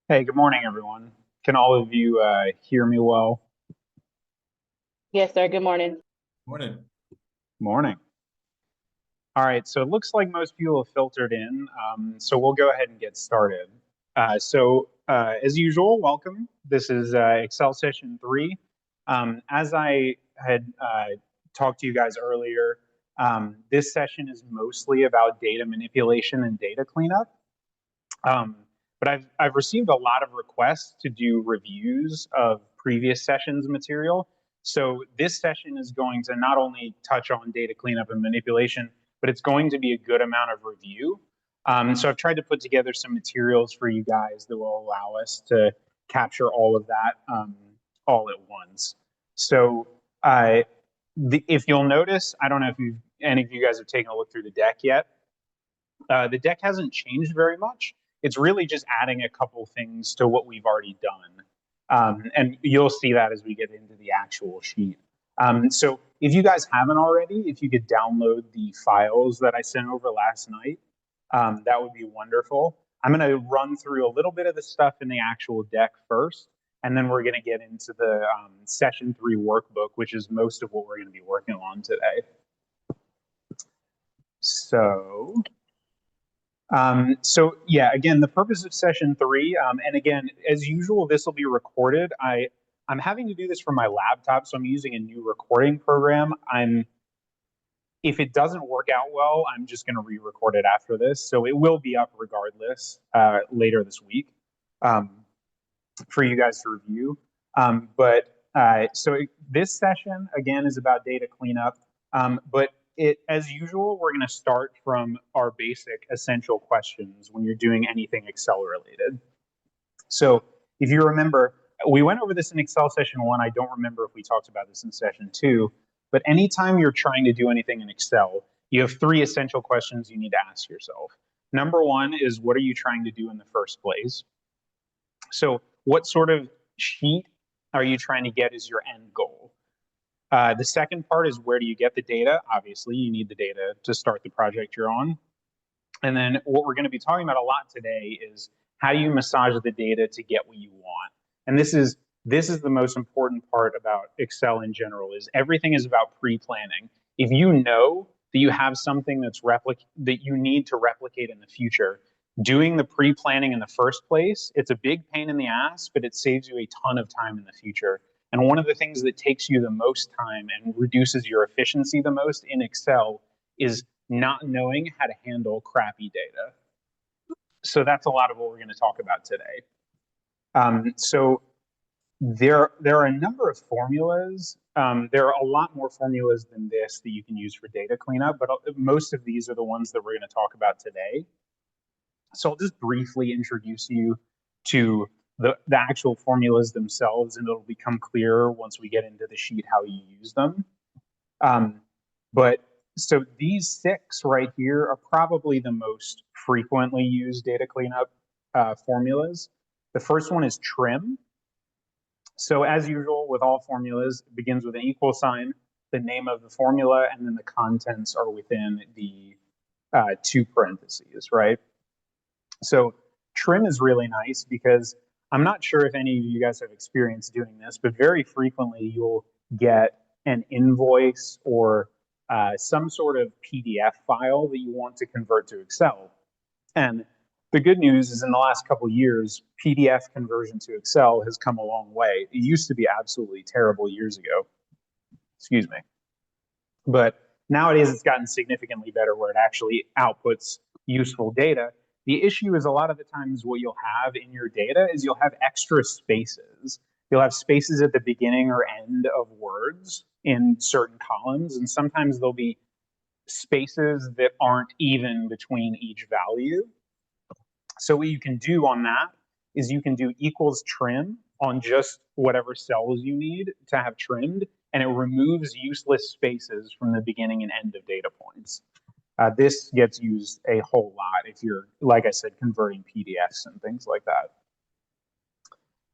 Hey, good morning, everyone. Can all of you hear me well? Yes, sir. Good morning. Morning. Morning. All right, so it looks like most people have filtered in, so we'll go ahead and get started. As usual, welcome. This is Excel session 3. As I had talked to you guys earlier, this session is mostly about data manipulation and data cleanup. Um, but I've received a lot of requests to do reviews of previous sessions material. So this session is going to not only touch on data cleanup and manipulation, but it's going to be a good amount of review. So I've tried to put together some materials for you guys that will allow us to capture all of that all at once. So if you'll notice, I don't know if any of you guys have taken a look through the deck yet. The deck hasn't changed very much. It's really just adding a couple things to what we've already done. And you'll see that as we get into the actual sheet. So if you guys haven't already, if you could download the files that I sent over last night, that would be wonderful. I'm going to run through a little bit of the stuff in the actual deck first, and then we're going to get into the session 3 workbook, which is most of what we're going to be working on today. So yeah, again, the purpose of session 3, and again, as usual, this will be recorded. I'm having to do this from my laptop, so I'm using a new recording program. If it doesn't work out well, I'm just going to re-record it after this. So it will be up regardless later this week for you guys to review. So this session, again, is about data cleanup. But as usual, we're going to start from our basic essential questions when you're doing anything Excel related. So if you remember, we went over this in Excel session 1. I don't remember if we talked about this in session 2, but anytime you're trying to do anything in Excel, you have 3 essential questions you need to ask yourself. Number 1 is, what are you trying to do in the first place? So what sort of sheet are you trying to get as your end goal? The second part is, where do you get the data? Obviously, you need the data to start the project you're on. And then what we're going to be talking about a lot today is, how do you massage the data to get what you want? And this is the most important part about Excel in general, is everything is about pre-planning. If you know that you have something that you need to replicate in the future, doing the pre-planning in the first place, it's a big pain in the ass, but it saves you a ton of time in the future. And one of the things that takes you the most time and reduces your efficiency the most in Excel is not knowing how to handle crappy data. So that's a lot of what we're going to talk about today. So there are a number of formulas. There are a lot more formulas than this that you can use for data cleanup, but most of these are the ones that we're going to talk about today. So I'll just briefly introduce you to the actual formulas themselves, and it'll become clearer once we get into the sheet how you use them. So these 6 right here are probably the most frequently used data cleanup formulas. The first one is trim. So as usual with all formulas, it begins with an equal sign, the name of the formula, and then the contents are within the 2 parentheses, right? So trim is really nice because I'm not sure if any of you guys have experience doing this, but very frequently you'll get an invoice or some sort of PDF file that you want to convert to Excel. And the good news is, in the last couple of years, PDF conversion to Excel has come a long way. It used to be absolutely terrible years ago. Excuse me. But nowadays it's gotten significantly better, where it actually outputs useful data. The issue is, a lot of the times what you'll have in your data is, you'll have extra spaces. You'll have spaces at the beginning or end of words in certain columns, and sometimes there'll be spaces that aren't even between each value. So what you can do on that is, you can do equals trim on just whatever cells you need to have trimmed, and it removes useless spaces from the beginning and end of data points. This gets used a whole lot if you're, like I said, converting PDFs and things like that.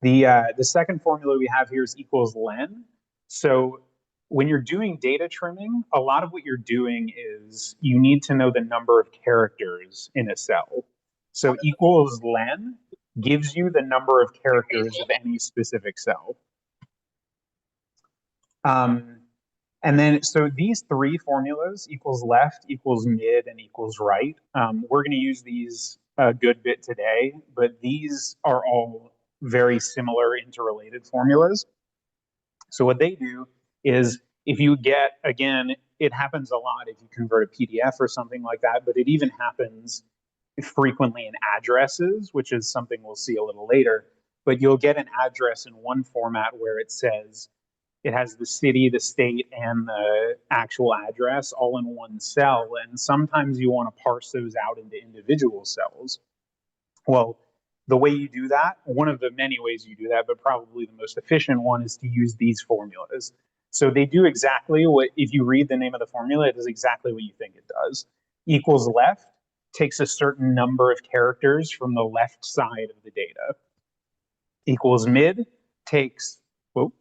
The second formula we have here is equals len. So when you're doing data trimming, a lot of what you're doing is, you need to know the number of characters in a cell. So equals len gives you the number of characters of any specific cell. And then, so these three formulas, equals left, equals mid, and equals right, we're going to use these a good bit today, but these are all very similar interrelated formulas. So what they do is if you get, again, it happens a lot if you convert a PDF or something like that, but it even happens frequently in addresses, which is something we'll see a little later. But you'll get an address in one format where it says it has the city, the state, and the actual address all in one cell. And sometimes you want to parse those out into individual cells. Well, the way you do that, one of the many ways you do that, but probably the most efficient one, is to use these formulas. So they do exactly what, if you read the name of the formula, it does exactly what you think it does. Equals left takes a certain number of characters from the left side of the data. Equals mid takes, whoa.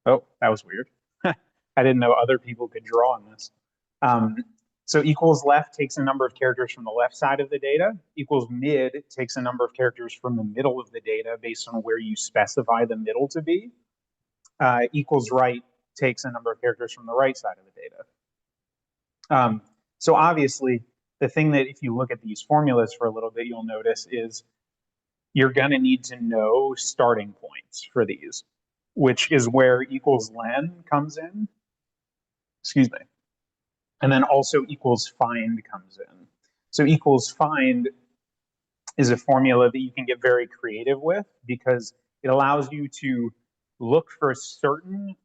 Oh, that was weird. I didn't know other people could draw on this. So equals left takes a number of characters from the left side of the data. Equals mid takes a number of characters from the middle of the data based on where you specify the middle to be. Equals right takes a number of characters from the right side of the data. So obviously, the thing that if you look at these formulas for a little bit, you'll notice is you're going to need to know starting points for these, which is where equals len comes in. Excuse me. And then also equals find comes in. So equals find is a formula that you can get very creative with because it allows you to look for a certain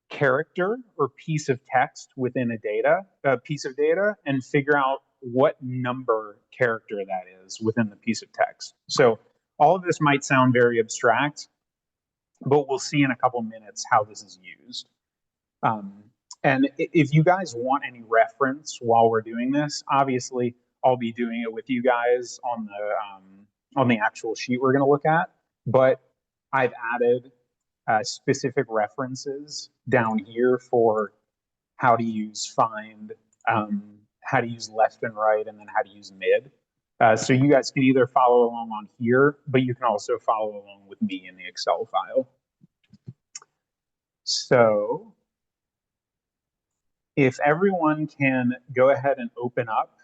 character or piece of text within a piece of data and figure out what number character that is within the piece of text. So all of this might sound very abstract, but we'll see in a couple minutes how this is used. And if you guys want any reference while we're doing this, obviously I'll be doing it with you guys on the actual sheet we're going to look at. But I've added specific references down here for how to use find, how to use left and right, and then how to use mid. So you guys can either follow along on here, but you can also follow along with me in the Excel file. So if everyone can go ahead and open up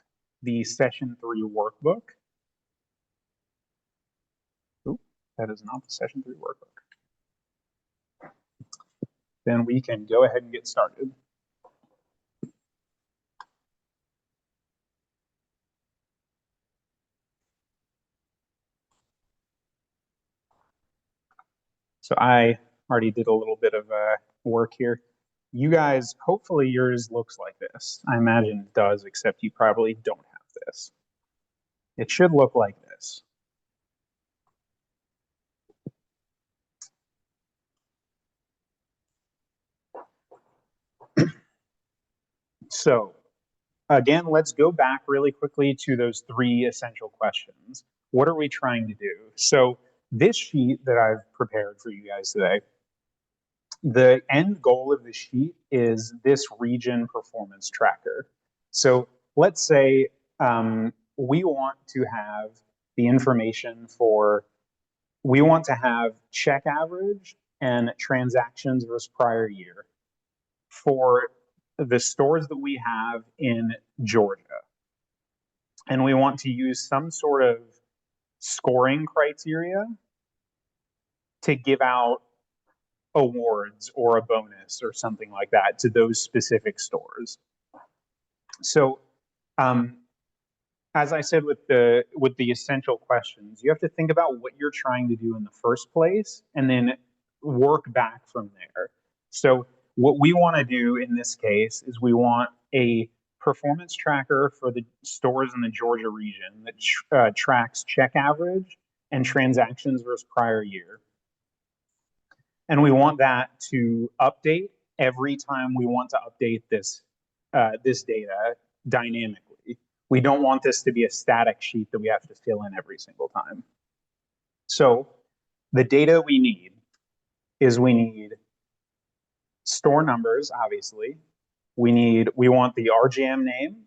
the session 3 workbook. Ooh, that is not the session 3 workbook. Then we can go ahead and get started. So I already did a little bit of work here. You guys, hopefully yours looks like this. I imagine it does, except you probably don't have this. It should look like this. So again, let's go back really quickly to those 3 essential questions. What are we trying to do? So this sheet that I've prepared for you guys today, the end goal of the sheet is this region performance tracker. So let's say we want to have the information for, we want to have check average and transactions versus prior year for the stores that we have in Georgia. And we want to use some sort of scoring criteria to give out awards or a bonus or something like that to those specific stores. So as I said with the essential questions, you have to think about what you're trying to do in the first place and then work back from there. So what we want to do in this case is we want a performance tracker for the stores in the Georgia region that tracks check average and transactions versus prior year. And we want that to update every time we want to update this, this data dynamically. We don't want this to be a static sheet that we have to fill in every single time. So the data we need is we need store numbers, obviously. We want the RGM name,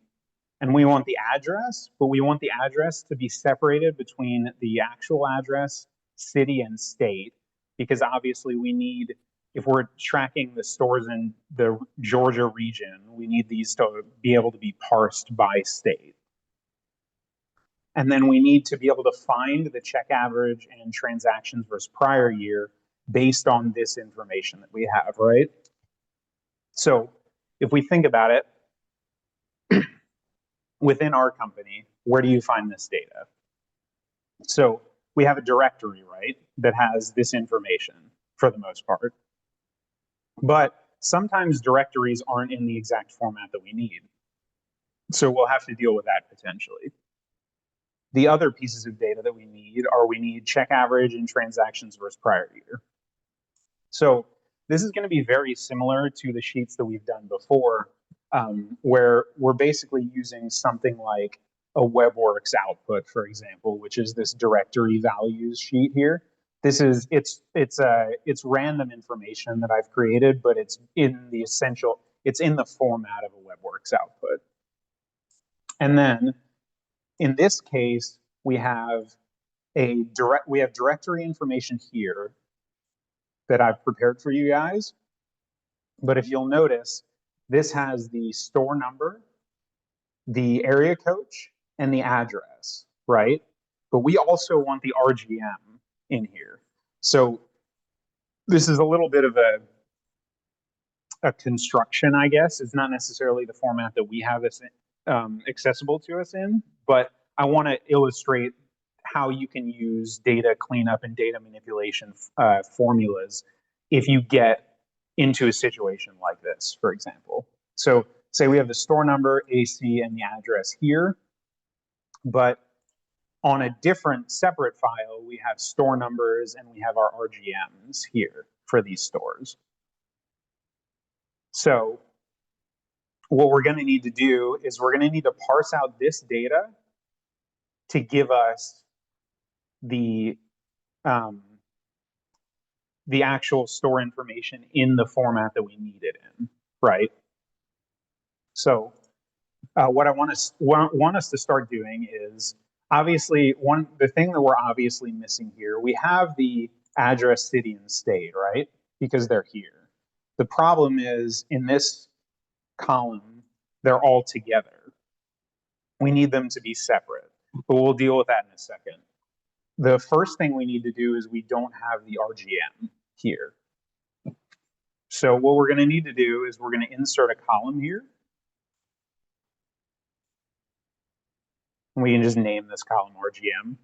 And we want the address, but we want the address to be separated between the actual address, city, and state, because obviously we need, if we're tracking the stores in the Georgia region, we need these to be able to be parsed by state. And then we need to be able to find the check average and transactions versus prior year based on this information that we have, right? So if we think about it, within our company, where do you find this data? So we have a directory, right, that has this information for the most part. But sometimes directories aren't in the exact format that we need. So we'll have to deal with that potentially. The other pieces of data that we need check average and transactions versus prior year. So this is going to be very similar to the sheets that we've done before, where we're basically using something like a WebWorks output, for example, which is this directory values sheet here. This is it's random information that I've created, but it's in the format of a WebWorks output. And then in this case, we have directory information here that I've prepared for you guys. But if you'll notice, this has the store number, the area code, and the address, right? But we also want the RGM in here. So this is a little bit of a construction, I guess. It's not necessarily the format that we have this accessible to us in, but I want to illustrate how you can use data cleanup and data manipulation formulas if you get into a situation like this, for example. So say we have the store number, AC, and the address here, but on a different separate file, we have store numbers and we have our RGMs here for these stores. So what we're going to need to do is we're going to need to parse out this data to give us the actual store information in the format that we need it in, right? So what I want us to start doing is, obviously, the thing that we're obviously missing here, we have the address, city, and state, right? Because they're here. The problem is in this column, they're all together. We need them to be separate, but we'll deal with that in a second. The first thing we need to do is we don't have the RGM here. So what we're going to need to do is we're going to insert a column here. We can just name this column RGM.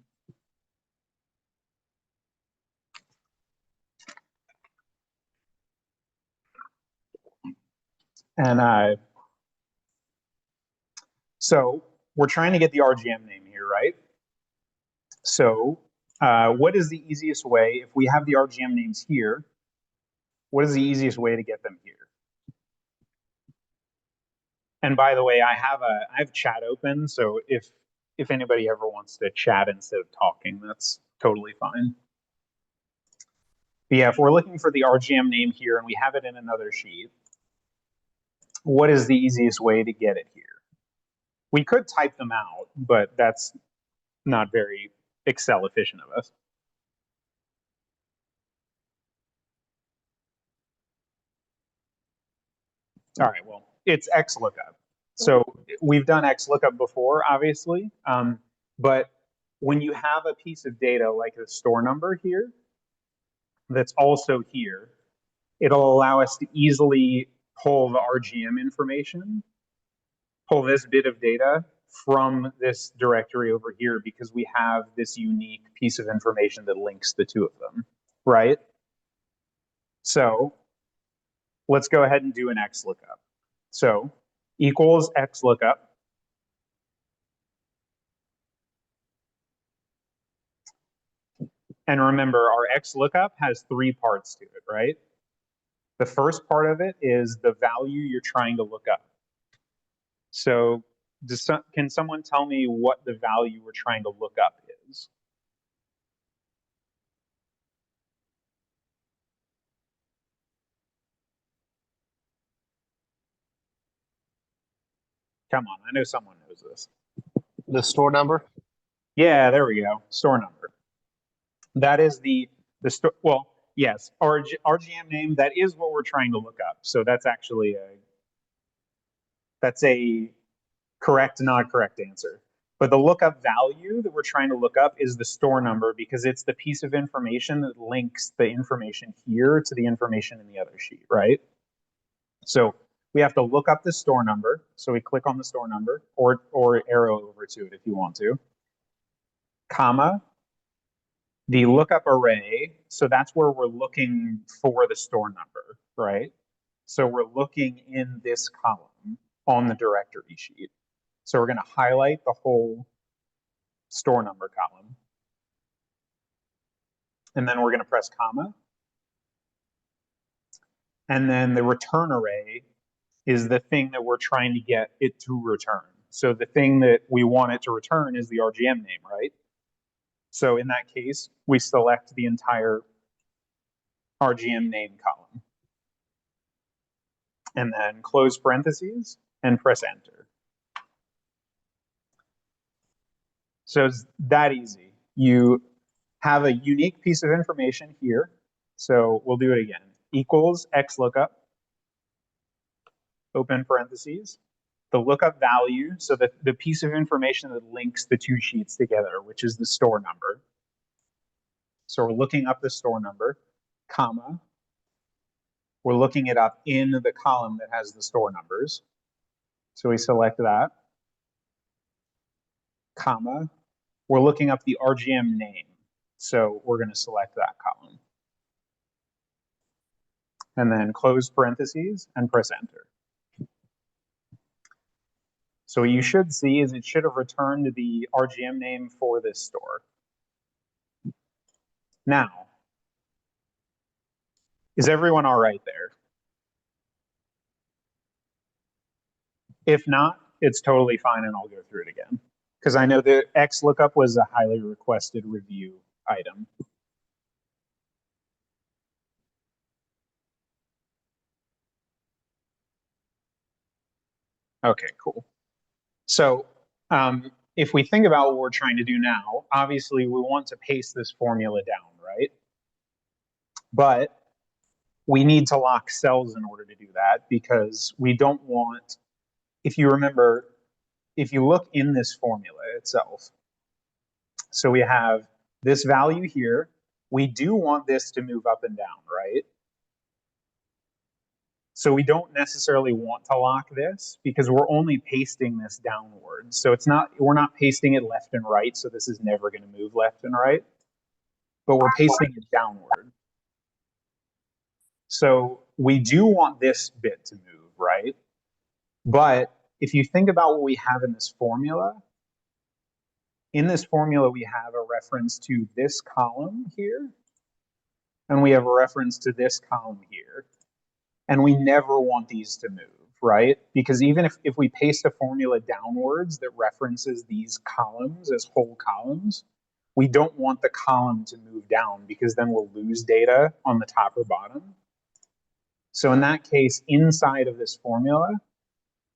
And so we're trying to get the RGM name here, right? So what is the easiest way, if we have the RGM names here, what is the easiest way to get them here? And by the way, I have chat open, so if anybody ever wants to chat instead of talking, that's totally fine. But yeah, if we're looking for the RGM name here and we have it in another sheet, what is the easiest way to get it here? We could type them out, but that's not very Excel efficient of us. All right, well, it's XLOOKUP. So we've done XLOOKUP before, obviously, but when you have a piece of data like a store number here, that's also here, it'll allow us to easily pull the RGM information, pull this bit of data from this directory over here because we have this unique piece of information that links the two of them, right? So let's go ahead and do an XLOOKUP. So equals XLOOKUP. And remember, our XLOOKUP has three parts to it, right? The first part of it is the value you're trying to look up. So can someone tell me what the value we're trying to look up is? Come on, I know someone knows. is this? The store number? Yeah, there we go. Store number. That is the store. Well, yes, RGM name. That is what we're trying to look up. So that's actually a correct, not correct answer. But the lookup value that we're trying to look up is the store number because it's the piece of information that links the information here to the information in the other sheet, right? So we have to look up the store number. So we click on the store number or arrow over to it if you want to, comma, the lookup array. So that's where we're looking for the store number, right? So we're looking in this column on the directory sheet. So we're going to highlight the whole store number column. And then we're going to press comma. And then the return array is the thing that we're trying to get it to return. So the thing that we want it to return is the RGM name, right? So in that case, we select the entire RGM name column. And then close parentheses and press enter. So it's that easy. You have a unique piece of information here. So we'll do it again. Equals XLOOKUP, open parentheses, the lookup value, so that the piece of information that links the two sheets together, which is the store number. So we're looking up the store number, comma. We're looking it up in the column that has the store numbers. So we select that, comma. We're looking up the RGM name. So we're going to select that column. And then close parentheses and press enter. So what you should see is it should have returned the RGM name for this store. Now, is everyone all right there? If not, it's totally fine and I'll go through it again. Because I know the XLOOKUP was a highly requested review item. Okay, cool. So if we think about what we're trying to do now, obviously we want to paste this formula down, right? But we need to lock cells in order to do that because we don't want, if you remember, if you look in this formula itself, so we have this value here, we do want this to move up and down, right? So we don't necessarily want to lock this because we're only pasting this downward. So we're not pasting it left and right, so this is never going to move left and right, but we're pasting it downward. So we do want this bit to move, right? But if you think about what we have in this formula we have a reference to this column here, and we have a reference to this column here. And we never want these to move, right? Because even if we paste a formula downwards that references these columns as whole columns, we don't want the column to move down because then we'll lose data on the top or bottom. So in that case, inside of this formula,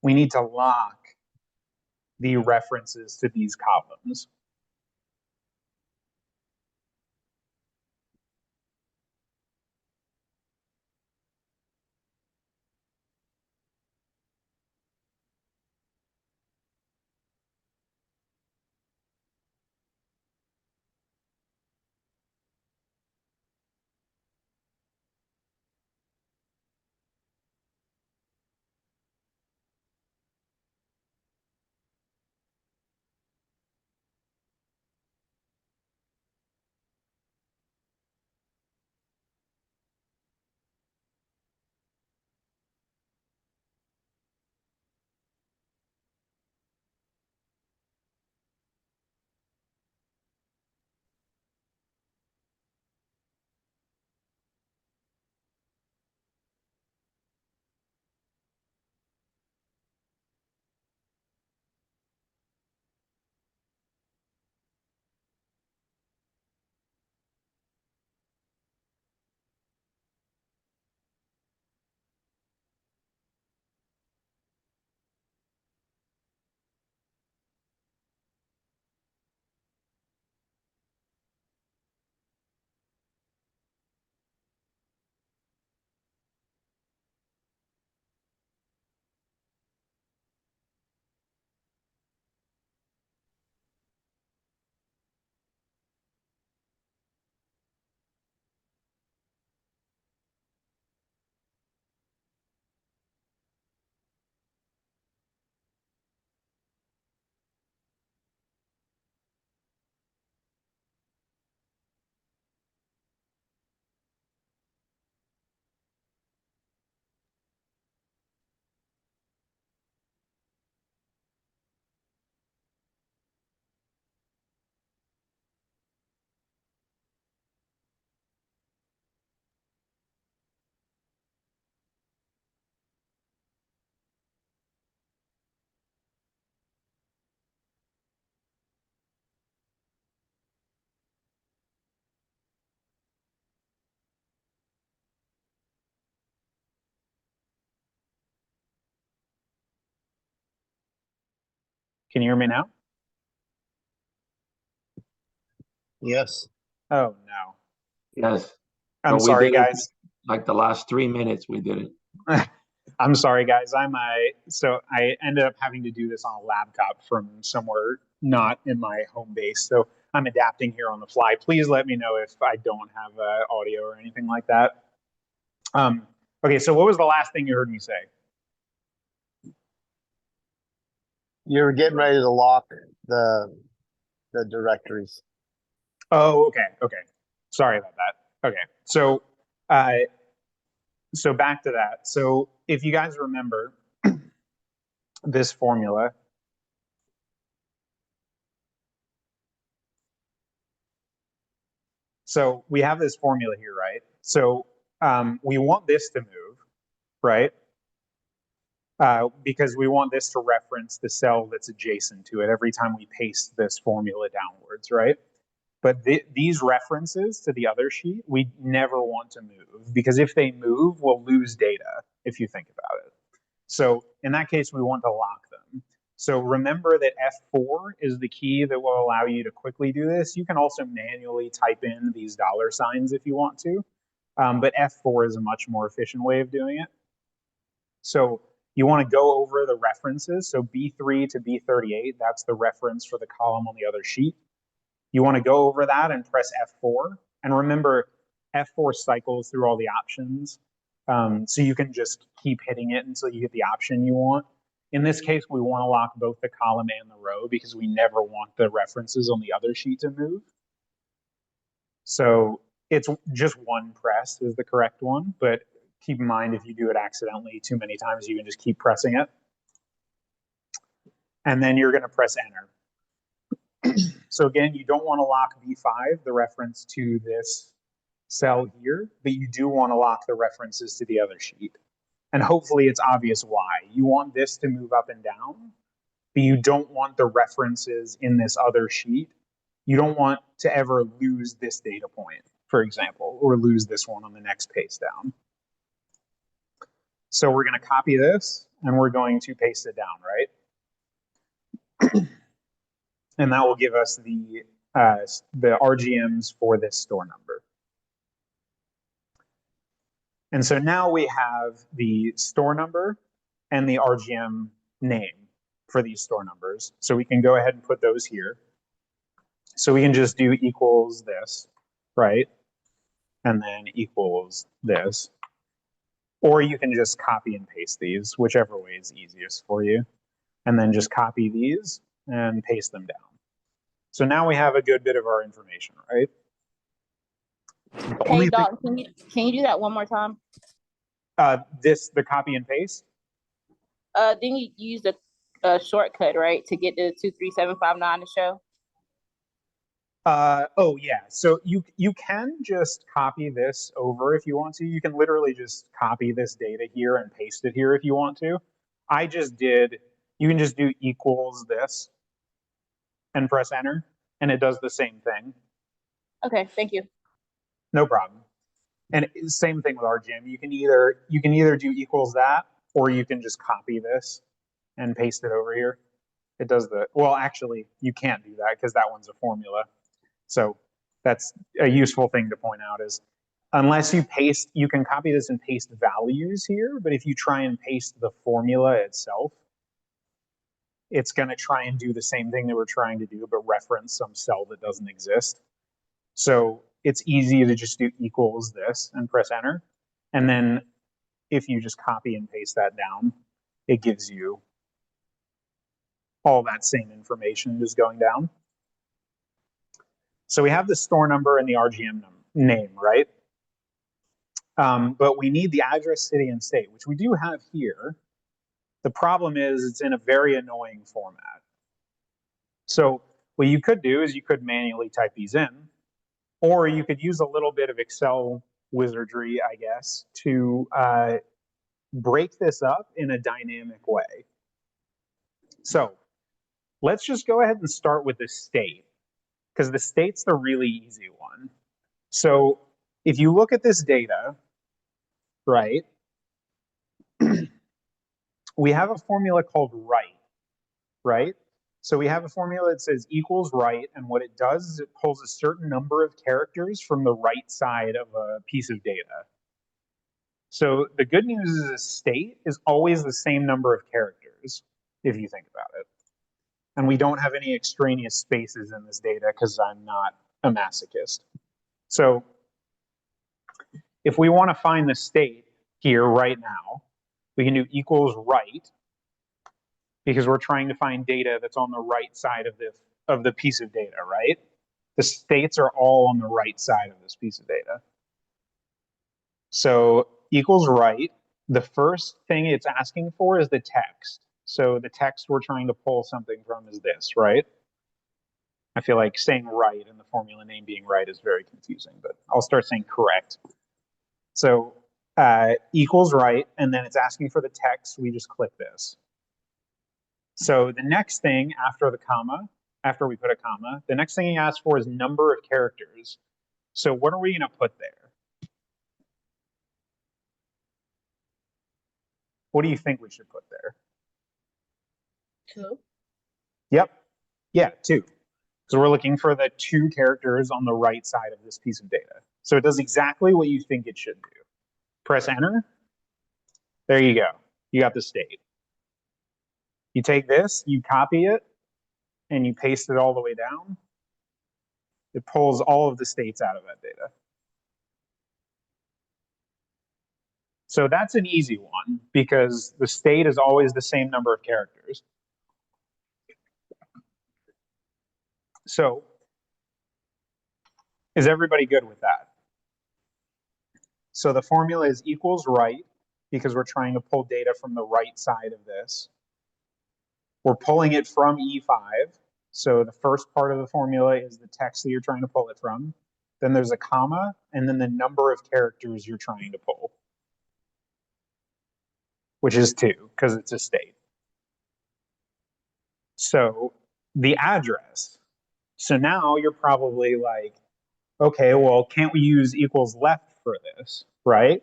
we need to lock the references to these columns. Can you hear me now? Yes. Oh, no. Yes. I'm But we sorry, did it guys. like the last 3 minutes we did it. I'm sorry, guys. So I ended up having to do this on a laptop from somewhere not in my home base. So I'm adapting here on the fly. Please let me know if I don't have audio or anything like that. Okay, so what was the last thing you heard me say? You're getting ready to lock the directories. Oh, okay. Sorry about that. Okay, uh, so back to that. So if you guys remember this formula, so we have this formula here, right? So we want this to move, right? Because we want this to reference the cell that's adjacent to it every time we paste this formula downwards, right? But these references to the other sheet, we never want to move, because if they move, we'll lose data, if you think about it. So in that case, we want to lock them. So remember that F4 is the key that will allow you to quickly do this. You can also manually type in these $ if you want to, but F4 is a much more efficient way of doing it. So you want to go over the references. So B3 to B38, that's the reference for the column on the other sheet. You want to go over that and press F4. And remember, F4 cycles through all the options. So you can just keep hitting it until you get the option you want. In this case, we want to lock both the column and the row because we never want the references on the other sheet to move. So it's just one press is the correct one, but keep in mind if you do it accidentally too many times, you can just keep pressing it. And then you're going to press enter. So again, you don't want to lock B5, the reference to this cell here, but you do want to lock the references to the other sheet. And hopefully it's obvious why. You want this to move up and down, but you don't want the references in this other sheet. You don't want to ever lose this data point, for example, or lose this one on the next paste down. So we're going to copy this and we're going to paste it down, right? And that will give us the RGMs for this store number. And so now we have the store number and the RGM name for these store numbers. So we can go ahead and put those here. So we can just do equals this, right? And then equals this. Or you can just copy and paste these, whichever way is easiest for you. And then just copy these and paste them down. So now we have a good bit of our information, right? Hey, Doc, can you do that one more time? The copy and paste? Then you use the shortcut, right, to get the 23759 to show? Oh yeah, so you can just copy this over if you want to. You can literally just copy this data here and paste it here if you want to. I just did, you can just do equals this and press enter, and it does the same thing. Okay, thank you. No problem. And same thing with RGM. You can either do equals that, or you can just copy this and paste it over here. It does well, actually, you can't do that because that one's a formula. So that's a useful thing to point out is unless you paste, you can copy this and paste values here, but if you try and paste the formula itself, it's going to try and do the same thing that we're trying to do, but reference some cell that doesn't exist. So it's easy to just do equals this and press enter. And then if you just copy and paste that down, it gives you all that same information just going down. So we have the store number and the RGM name, right? But we need the address, city, and state, which we do have here. The problem is it's in a very annoying format. So what you could do is you could manually type these in, or you could use a little bit of Excel wizardry, I guess, to break this up in a dynamic way. So let's just go ahead and start with the state, because the state's the really easy one. So if you look at this data, right, we have a formula called right? So we have a formula that says equals right, and what it does is it pulls a certain number of characters from the right side of a piece of data. So the good news is a state is always the same number of characters, if you think about it. And we don't have any extraneous spaces in this data because I'm not a masochist. So if we want to find the state here right now, we can do equals right, because we're trying to find data that's on the right side of the piece of data, right? The states are all on the right side of this piece of data. So equals right. The first thing it's asking for is the text. So the text we're trying to pull something from is this, right? I feel like saying right and the formula name being right is very confusing, but I'll start saying correct. So equals right, and then it's asking for the text. We just click this. So the next thing after the comma, after we put a comma, the next thing he asks for is number of characters. So what are we going to put there? What do you think we should put there? 2. Yep. Yeah, 2. So we're looking for the 2 characters on the right side of this piece of data. So it does exactly what you think it should do. Press enter. There you go. You got the state. You take this, you copy it, and you paste it all the way down. It pulls all of the states out of that data. So that's an easy one because the state is always the same number of characters. So is everybody good with that? So the formula is equals right because we're trying to pull data from the right side of this. We're pulling it from E5. So the first part of the formula is the text that you're trying to pull it from. Then there's a comma, and then the number of characters you're trying to pull, which is 2 because it's a state. So the address. So now you're probably like, okay, well, can't we use equals left for this, right?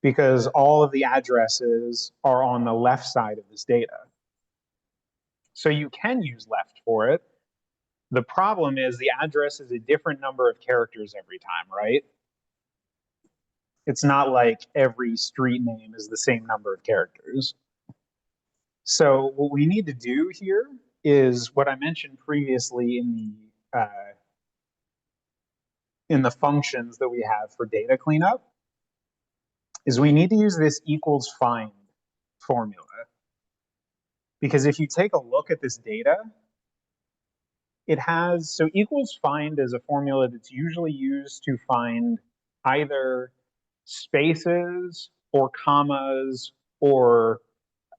Because all of the addresses are on the left side of this data. So you can use left for it. The problem is the address is a different number of characters every time, right? It's not like every street name is the same number of characters. So what we need to do here is what I mentioned previously in the functions that we have for data cleanup, is we need to use this equals find formula. Because if you take a look at this data, it has, so equals find is a formula that's usually used to find either spaces or commas or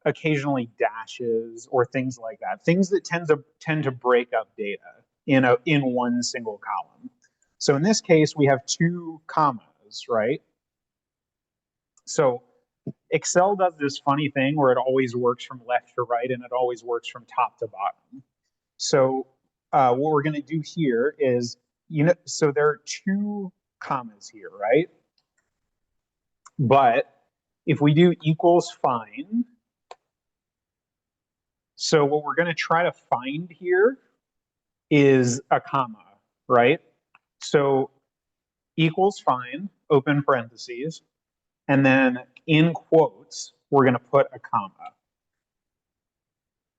occasionally dashes or things like that. Things that tend to break up data in one single column. So in this case, we have 2 commas, right? So Excel does this funny thing where it always works from left to right and it always works from top to bottom. So what we're going to do here is, so there are 2 commas here, right? But if we do equals find, so what we're going to try to find here is a comma, right? So equals find, open parentheses, and then in quotes, we're going to put a comma.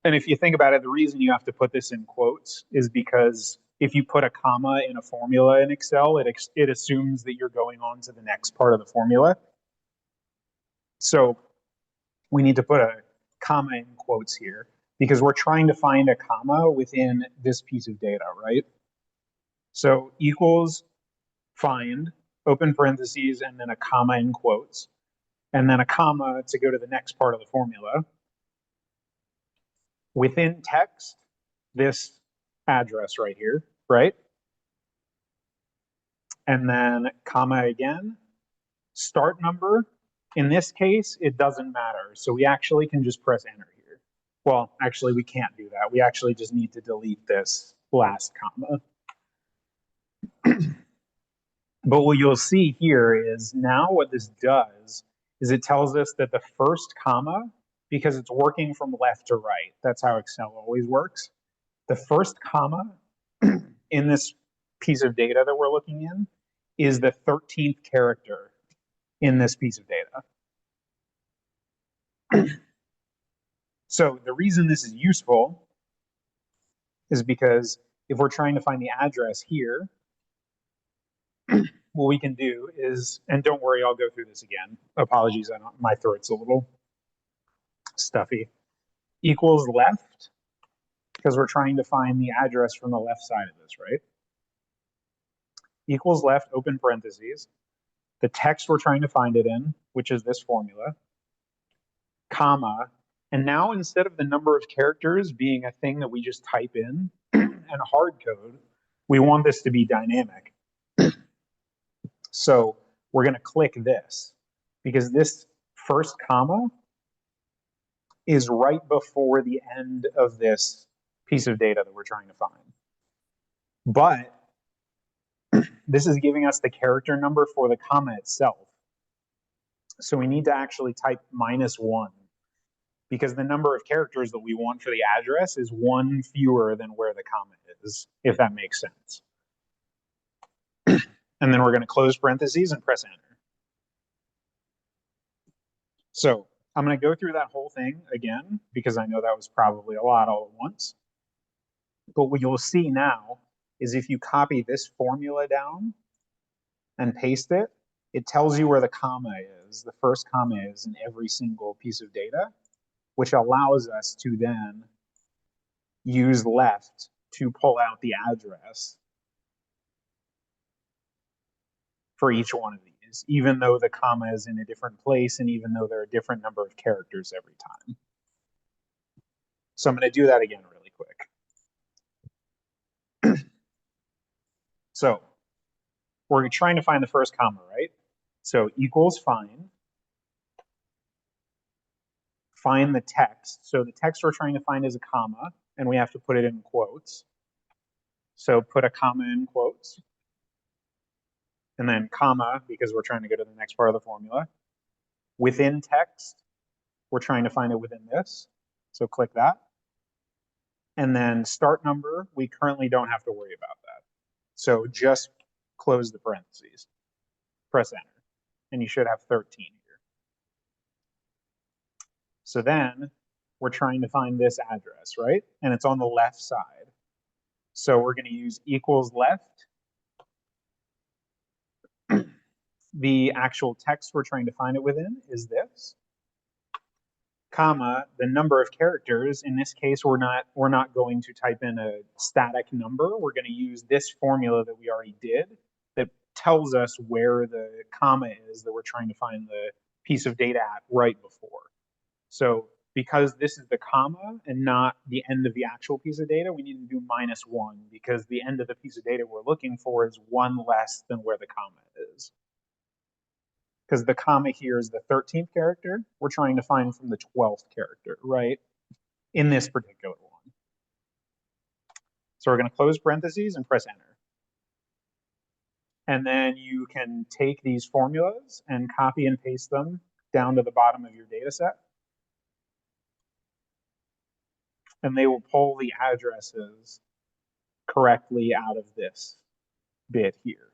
And if you think about it, the reason you have to put this in quotes is because if you put a comma in a formula in Excel, it assumes that you're going on to the next part of the formula. So we need to put a comma in quotes here because we're trying to find a comma within this piece of data, right? So equals find, open parentheses, and then a comma in quotes, and then a comma to go to the next part of the formula. Within text, this address right here, right? And then comma again, start number. In this case, it doesn't matter. So we actually can just press enter here. Well, actually, we can't do that. We actually just need to delete this last comma. But what you'll see here is now what this does is it tells us that the first comma, because it's working from left to right, that's how Excel always works. the first comma in this piece of data that we're looking in is the 13th character in this piece of data. So the reason this is useful is because if we're trying to find the address here, what we can do is, and don't worry, I'll go through this again. Apologies, my throat's a little stuffy. Equals left, because we're trying to find the address from the left side of this, right? Equals left, open parentheses. The text we're trying to find it in, which is this formula, comma, and now instead of the number of characters being a thing that we just type in and hard code, we want this to be dynamic. So we're going to click this because this first comma is right before the end of this piece of data that we're trying to find. But this is giving us the character number for the comma itself. So we need to actually type -1 because the number of characters that we want for the address is one fewer than where the comma is, if that makes sense. And then we're going to close parentheses and press enter. So I'm going to go through that whole thing again, because I know that was probably a lot all at once. But what you'll see now is if you copy this formula down and paste it, it tells you where the comma is, the first comma is in every single piece of data, which allows us to then use left to pull out the address for each one of these, even though the comma is in a different place and even though there are a different number of characters every time. So I'm going to do that again really quick. So we're trying to find the first comma, right? So equals find the text. So the text we're trying to find is a comma, and we have to put it in quotes. So put a comma in quotes. And then comma, because we're trying to go to the next part of the formula. Within text, we're trying to find it within this. So click that. And then start number, we currently don't have to worry about that. So just close the parentheses, press enter, and you should have 13 here. So then we're trying to find this address, right? And it's on the left side. So we're going to use equals left. The actual text we're trying to find it within is this, comma, the number of characters. In this case, we're not going to type in a static number. We're going to use this formula that we already did that tells us where the comma is that we're trying to find the piece of data at right before. So because this is the comma and not the end of the actual piece of data, we need to do -1 because the end of the piece of data we're looking for is one less than where the comma is. Because the comma here is the 13th character. We're trying to find from the 12th character, right? In this particular one. So we're going to close parentheses and press enter. And then you can take these formulas and copy and paste them down to the bottom of your data set. And they will pull the addresses correctly out of this bit here.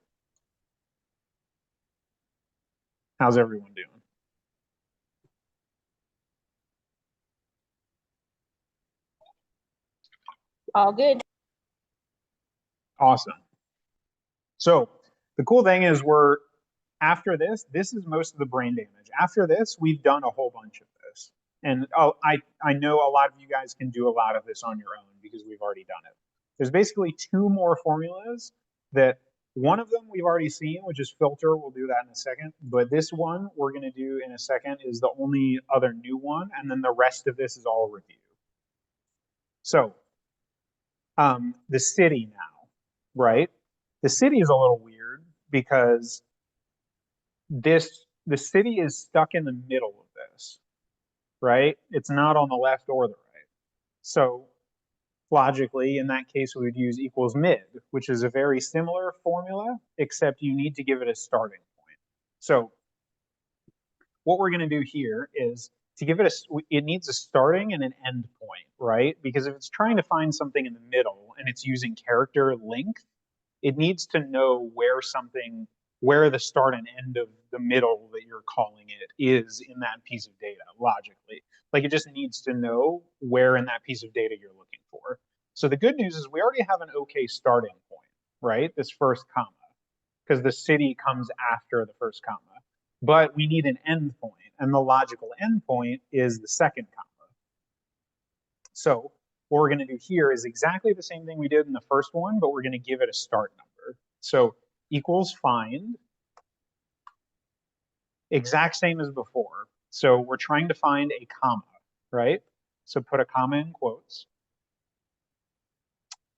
How's everyone doing? All good. Awesome. So the cool thing is after this is most of the brain damage. After this, we've done a whole bunch of this. And I know a lot of you guys can do a lot of this on your own because we've already done it. There's basically 2 more formulas that one of them we've already seen, which is filter. We'll do that in a second. But this one we're going to do in a second is the only other new one. And then the rest of this is all review. So the city now, right? The city is a little weird because the city is stuck in the middle of this, right? It's not on the left or the right. So logically, in that case, we would use equals mid, which is a very similar formula, except you need to give it a starting point. So what we're going to do here is to give it it needs a starting and an end point, right? Because if it's trying to find something in the middle and it's using character length, it needs to know where the start and end of the middle that you're calling it is in that piece of data logically. Like it just needs to know where in that piece of data you're looking for. So the good news is we already have an okay starting point, right? This first comma, because the city comes after the first comma. But we need an endpoint, and the logical endpoint is the second comma. So what we're going to do here is exactly the same thing we did in the first one, but we're going to give it a start number. So equals find, exact same as before. So we're trying to find a comma, right? So put a comma in quotes,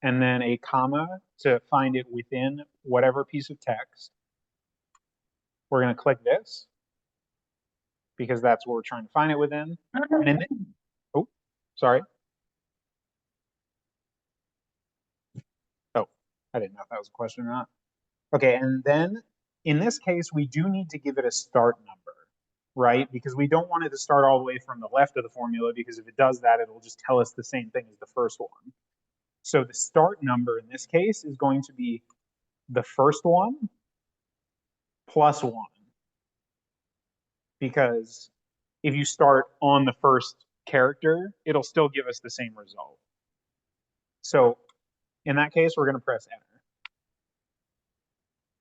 and then a comma to find it within whatever piece of text. We're going to click this, because that's what we're trying to find it within. And then, oh, sorry. Oh, I didn't know if that was a question or not. Okay, and then in this case, we do need to give it a start number, right? Because we don't want it to start all the way from the left of the formula, because if it does that, it'll just tell us the same thing as the first one. So the start number in this case is going to be the first one plus 1. Because if you start on the first character, it'll still give us the same result. So in that case, we're going to press enter.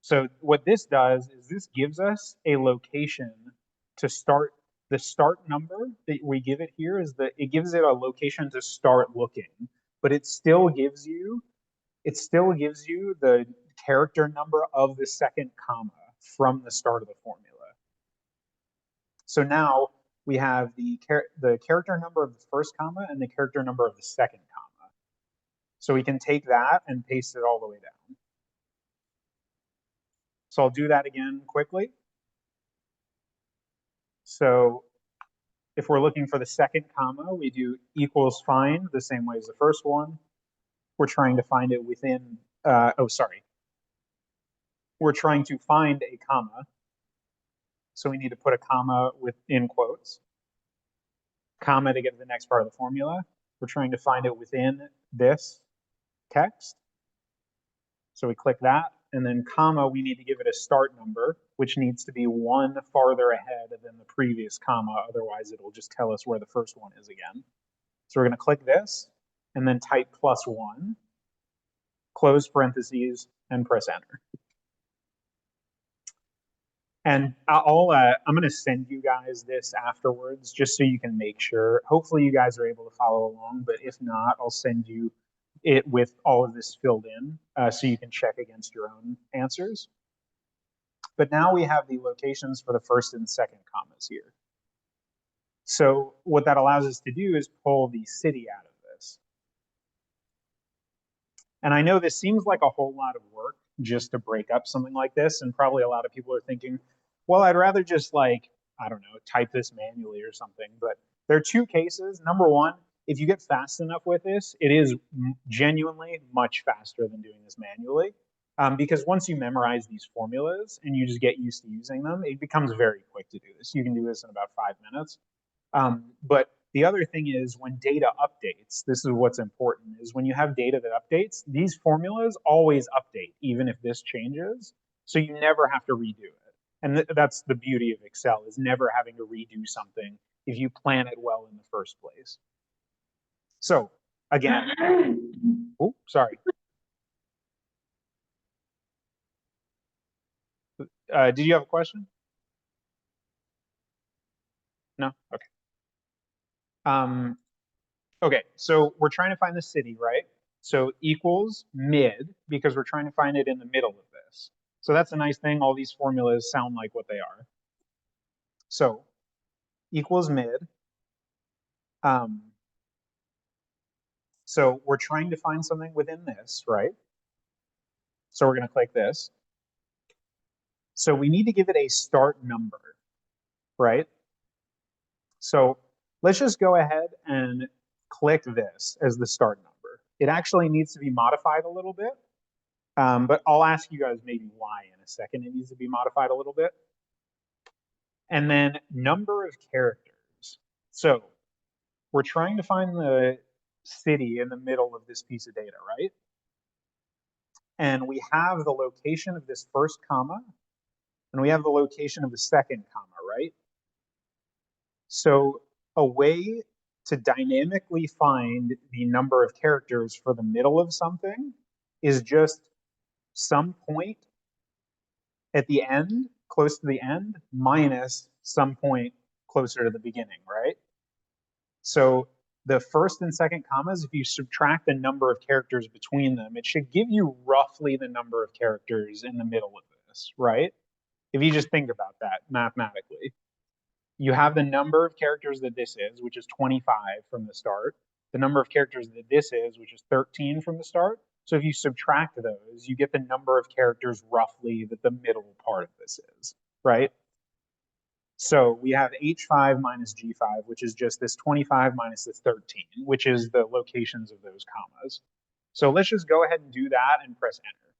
So what this does is this gives us a location to start. The start number that we give it here is that it gives it a location to start looking, but it still gives you the character number of the second comma from the start of the formula. So now we have the character number of the first comma and the character number of the second comma. So we can take that and paste it all the way down. So I'll do that again quickly. So if we're looking for the second comma, we do equals find the same way as the first one. We're trying to find it within, We're trying to find a comma. So we need to put a comma within quotes. Comma to get to the next part of the formula. We're trying to find it within this text. So we click that, and then comma, we need to give it a start number, which needs to be 1 farther ahead than the previous comma. Otherwise, it'll just tell us where the first one is again. So we're going to click this, and then type +1, close parentheses, and press enter. And I'm going to send you guys this afterwards, just so you can make sure. Hopefully, you guys are able to follow along, but if not, I'll send you it with all of this filled in, so you can check against your own answers. But now we have the locations for the first and second commas here. So what that allows us to do is pull the city out of this. And I know this seems like a whole lot of work just to break up something like this, and probably a lot of people are thinking, well, I'd rather just type this manually or something. But there are two cases. Number one, if you get fast enough with this, it is genuinely much faster than doing this manually. Because once you memorize these formulas and you just get used to using them, it becomes very quick to do this. You can do this in about 5 minutes. But the other thing is when data updates, this is what's important, is when you have data that updates, these formulas always update, even if this changes. So you never have to redo it. And that's the beauty of Excel, is never having to redo something if you plan it well in the first place. So again, oh, sorry. Did you have a question? No? Okay. Okay, so we're trying to find the city, right? So equals mid, because we're trying to find it in the middle of this. So that's a nice thing. All these formulas sound like what they are. So equals mid. So we're trying to find something within this, right? So we're going to click this. So we need to give it a start number, right? So let's just go ahead and click this as the start number. It actually needs to be modified a little bit, but I'll ask you guys maybe why in a second. It needs to be modified a little bit. And then number of characters. So we're trying to find the city in the middle of this piece of data, right? And we have the location of this first comma, and we have the location of the second comma, right? So a way to dynamically find the number of characters for the middle of something is just some point at the end, close to the end, minus some point closer to the beginning, right? So the first and second commas, if you subtract the number of characters between them, it should give you roughly the number of characters in the middle of this, right? If you just think about that mathematically. You have the number of characters that this is, which is 25 from the start, the number of characters that this is, which is 13 from the start. So if you subtract those, you get the number of characters roughly that the middle part of this is, right? So we have H5 minus G5, which is just this 25 minus this 13, which is the locations of those commas. So let's just go ahead and do that and press enter.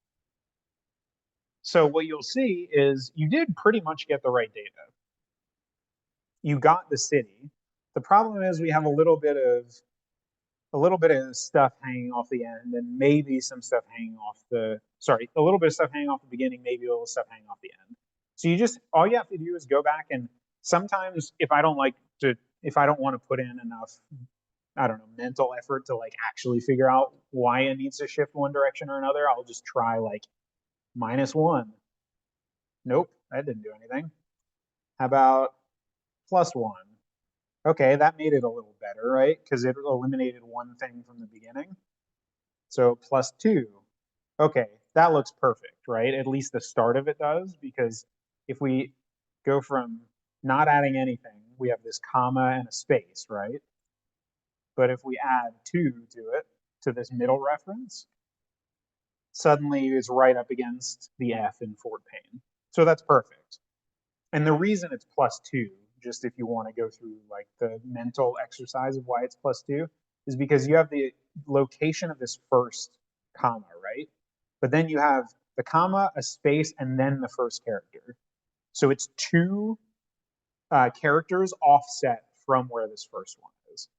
So what you'll see is you did pretty much get the right data. You got the city. The problem is we have a little bit of stuff hanging off the end, and maybe some stuff hanging off the, sorry, a little bit of stuff hanging off the beginning, maybe a little stuff hanging off the end. So you just, all you have to do is go back, and sometimes if I don't want to put in enough, I don't know, mental effort to like actually figure out why it needs to shift one direction or another, I'll just try like -1. Nope, that didn't do anything. How about +1? Okay, that made it a little better, right? Because it eliminated one thing from the beginning. So +2. Okay, that looks perfect, right? At least the start of it does, because if we go from not adding anything, we have this comma and a space, right? But if we add 2 to it, to this middle reference, suddenly it's right up against the F in Fort Payne. So that's perfect. And the reason it's +2, just if you want to go through like the mental exercise of why it's +2, is because you have the location of this first comma, right? But then you have the comma, a space, and then the first character. So it's 2 characters offset from where this first one is.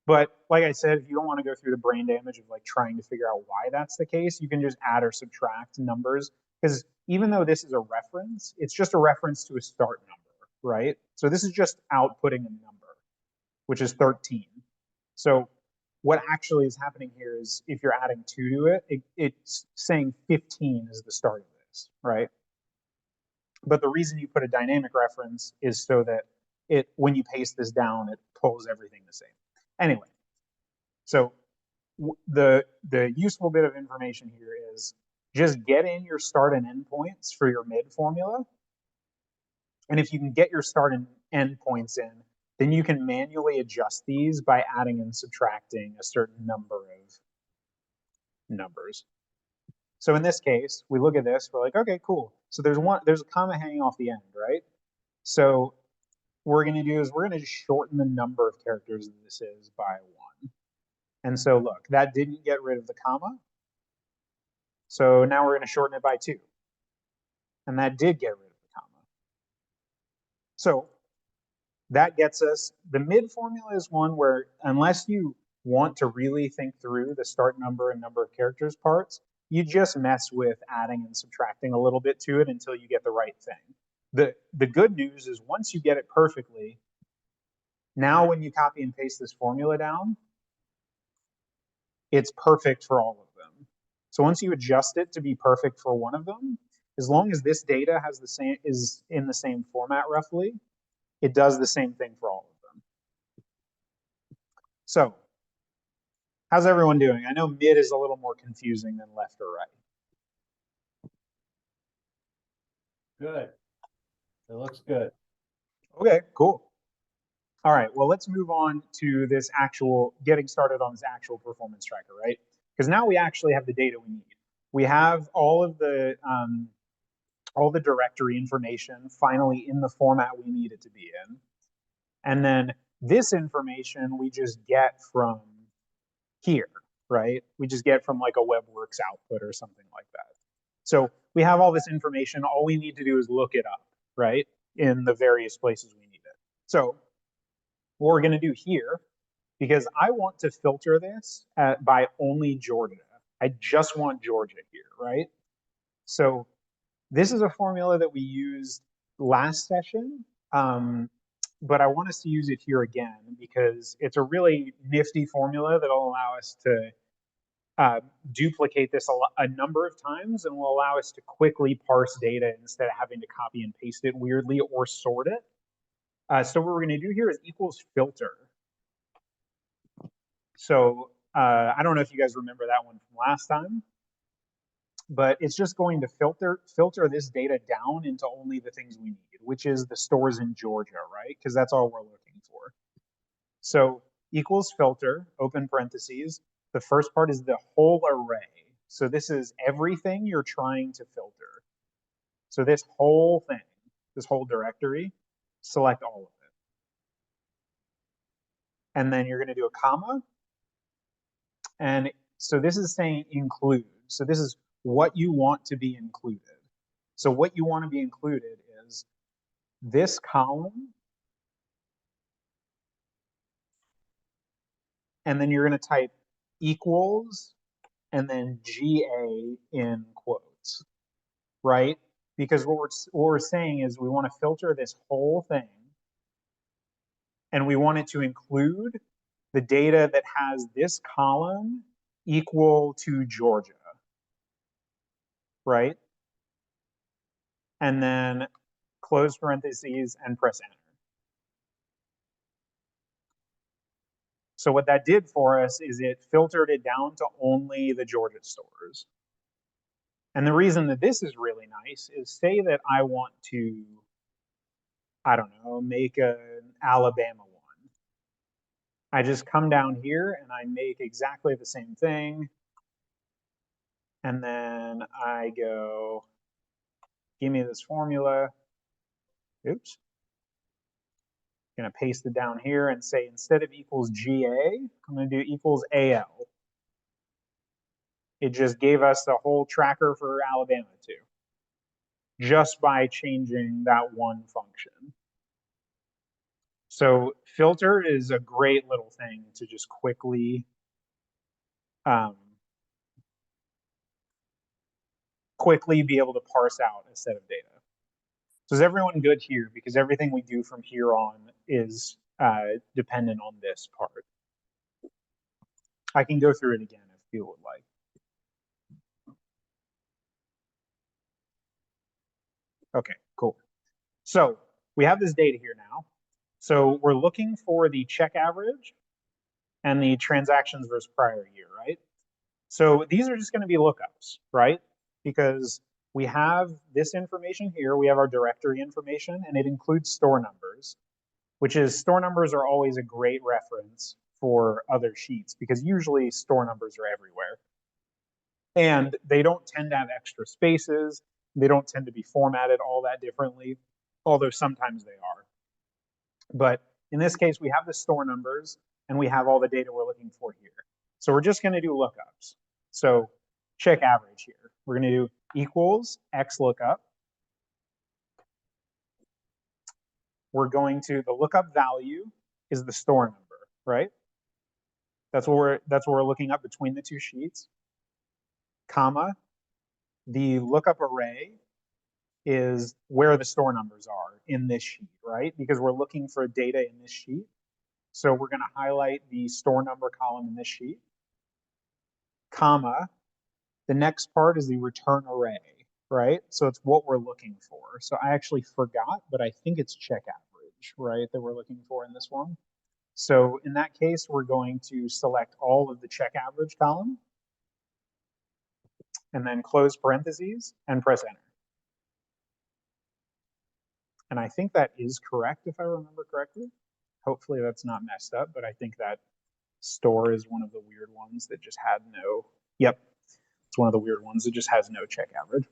But like I said, if you don't want to go through the brain damage of like trying to figure out why that's the case, you can just add or subtract numbers, because even though this is a reference, it's just a reference to a start number, right? So this is just outputting a number, which is 13. So what actually is happening here is if you're adding 2 to it, it's saying 15 is the start of this, right? But the reason you put a dynamic reference is so that when you paste this down, it pulls everything the same. Anyway, so the useful bit of information here is just get in your start and end points for your mid formula. And if you can get your start and end points in, then you can manually adjust these by adding and subtracting a certain number of numbers. So in this case, we look at this, we're like, okay, cool. So there's a comma hanging off the end, right? So what we're going to do is we're going to just shorten the number of characters that this is by 1. And so look, that didn't get rid of the comma. So now we're going to shorten it by 2. And that did get rid of the comma. So that gets us, the mid formula is one where unless you want to really think through the start number and number of characters parts, you just mess with adding and subtracting a little bit to it until you get the right thing. The good news is once you get it perfectly, now when you copy and paste this formula down, it's perfect for all of them. So once you adjust it to be perfect for one of them, as long as this data has the same, is in the same format roughly, it does the same thing for all of them. So how's everyone doing? I know mid is a little more confusing than left or right. Good. It looks good. Okay, cool. All right, well, let's move on to this actual, getting started on this actual performance tracker, right? Because now we actually have the data we need. We have all the directory information finally in the format we need it to be in. And then this information we just get from here, right? We just get from like a WebWorks output or something like that. So we have all this information. All we need to do is look it up, right? In the various places we need it. So what we're going to do here, because I want to filter this by only Georgia. I just want Georgia here, right? So this is a formula that we used last session, but I want us to use it here again because it's a really nifty formula that'll allow us to duplicate this a number of times and will allow us to quickly parse data instead of having to copy and paste it weirdly or sort it. So what we're going to do here is equals filter. So I don't know if you guys remember that one from last time, but it's just going to filter this data down into only the things we need, which is the stores in Georgia, right? Because that's all we're looking for. So equals filter, open parentheses. The first part is the whole array. So this is everything you're trying to filter. So this whole thing, this whole directory, select all of it. And then you're going to do a comma. And so this is saying include. So this is what you want to be included. So what you want to be included is this column, and then you're going to type equals and then GA in quotes, right? Because what we're saying is we want to filter this whole thing and we want it to include the data that has this column equal to Georgia, right? And then close parentheses and press enter. So what that did for us is it filtered it down to only the Georgia stores. And the reason that this is really nice is say that I want to, I don't know, make an Alabama one. I just come down here and I make exactly the same thing. And then I go, give me this formula. Oops. I'm going to paste it down here and say instead of equals GA, I'm going to do equals AL. It just gave us the whole tracker for Alabama too, just by changing that one function. So filter is a great little thing to just quickly be able to parse out a set of data. So is everyone good here? Because everything we do from here on is dependent on this part. I can go through it again if you would like. Okay, cool. So we have this data here now. So we're looking for the check average and the transactions versus prior year, right? So these are just going to be lookups, right? Because we have this information here, we have our directory information, and it includes store numbers, which is store numbers are always a great reference for other sheets because usually store numbers are everywhere. And they don't tend to have extra spaces. They don't tend to be formatted all that differently, although sometimes they are. But in this case, we have the store numbers and we have all the data we're looking for here. So we're just going to do lookups. So check average here. We're going to do equals XLOOKUP. We're going to, the lookup value is the store number, right? That's what we're looking up between the two sheets. Comma, the lookup array is where the store numbers are in this sheet, right? Because we're looking for data in this sheet. So we're going to highlight the store number column in this sheet. Comma, the next part is the return array, right? So it's what we're looking for. So I actually forgot, but I think it's check average, right, that we're looking for in this one. So in that case, we're going to select all of the check average column and then close parentheses and press enter. And I think that is correct if I remember correctly. Hopefully that's not messed up, but I think that store is one of the weird ones that just had no, yep, it's one of the weird ones that just has no check average.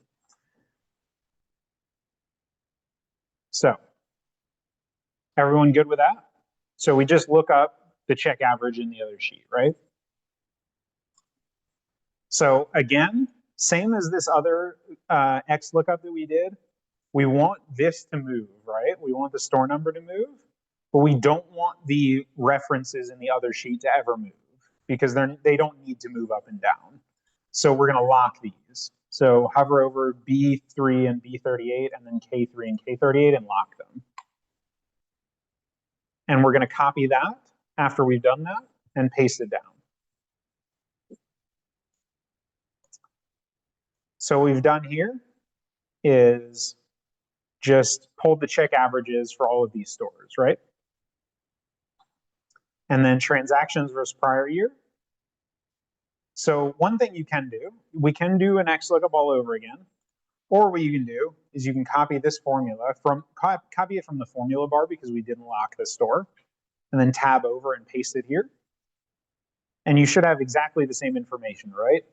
So everyone good with that? So we just look up the check average in the other sheet, right? So again, same as this other XLOOKUP that we did, we want this to move, right? We want the store number to move. but we don't want the references in the other sheet to ever move because they don't need to move up and down. So we're going to lock these. So hover over B3 and B38 and then K3 and K38 and lock them. And we're going to copy that after we've done that and paste it down. So what we've done here is just pulled the check averages for all of these stores, right? And then transactions versus prior year. So one thing you can do, we can do an XLOOKUP all over again. Or what you can do is you can copy this formula copy it from the formula bar because we didn't lock the store, and then tab over and paste it here. And you should have exactly the same information, right?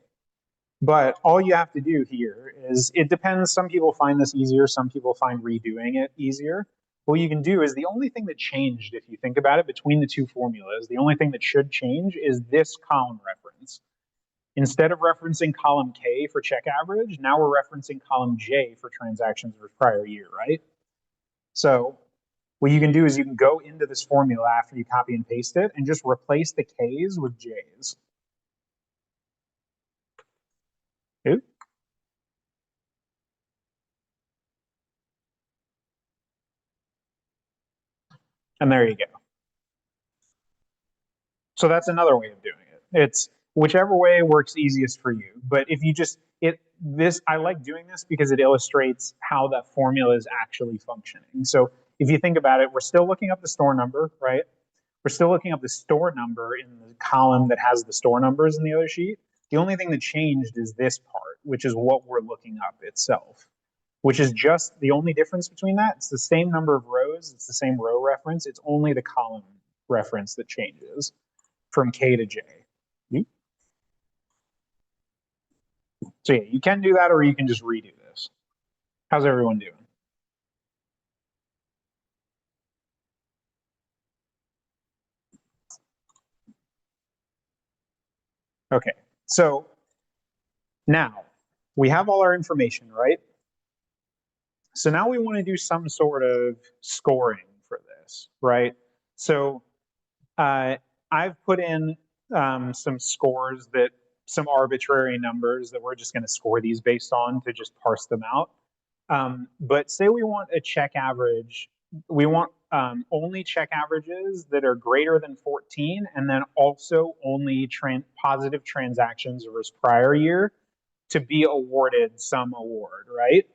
But all you have to do here is, it depends, some people find this easier, some people find redoing it easier. What you can do is, the only thing that changed, if you think about it, between the two formulas, the only thing that should change is this column reference. Instead of referencing column K for check average, now we're referencing column J for transactions versus prior year, right? So what you can do is you can go into this formula after you copy and paste it and just replace the Ks with Js. Okay. And there you go. So that's another way of doing it. It's whichever way works easiest for you. But if you just, I like doing this because it illustrates how that formula is actually functioning. So if you think about it, we're still looking up the store number, right? We're still looking up the store number in the column that has the store numbers in the other sheet. The only thing that changed is this part, which is what we're looking up itself, which is just the only difference between that. It's the same number of rows. It's the same row reference. It's only the column reference that changes from K to J. So yeah, you can do that, or you can just redo this. How's everyone doing? Okay, so now we have all our information, right? So now we want to do some sort of scoring for this, right? So I've put in some scores, some arbitrary numbers that we're just going to score these based on to just parse them out. But say we want a check average, we want only check averages that are greater than 14, and then also only positive transactions versus prior year to be awarded some award, right?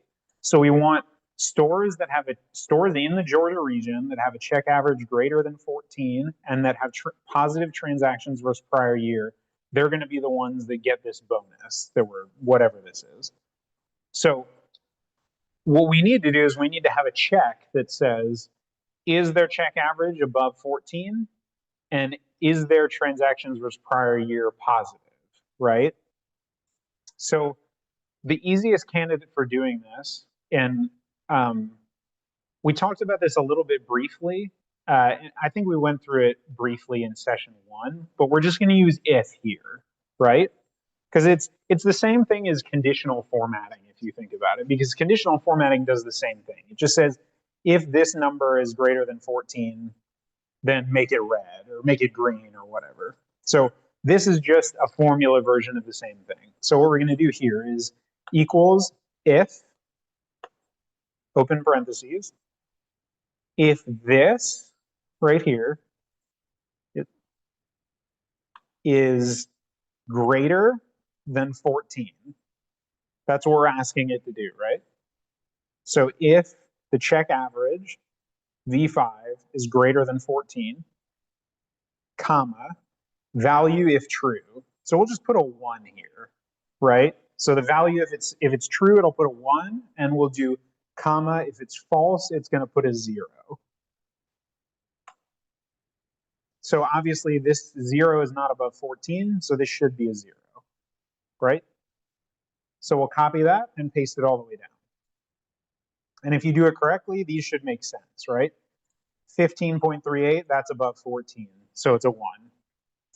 So we want stores in the Georgia region that have a check average greater than 14 and that have positive transactions versus prior year. They're going to be the ones that get this bonus whatever this is. So what we need to do is we need to have a check that says, is their check average above 14? And is their transactions versus prior year positive, right? So the easiest candidate for doing this, and we talked about this a little bit briefly. I think we went through it briefly in session 1, but we're just going to use if here, right? Because it's the same thing as conditional formatting, if you think about it, because conditional formatting does the same thing. It just says, if this number is greater than 14, then make it red or make it green or whatever. So this is just a formula version of the same thing. So what we're going to do here is equals if, open parentheses, if this right here is greater than 14. That's what we're asking it to do, right? So if the check average, V5, is greater than 14, comma, value if true. So we'll just put a 1 here, right? So the value, if it's true, it'll put a 1, and we'll do comma. If it's false, it's going to put a 0. So obviously this 0 is not above 14, so this should be a 0, right? So we'll copy that and paste it all the way down. And if you do it correctly, these should make sense, right? 15.38, that's above 14, so it's a 1.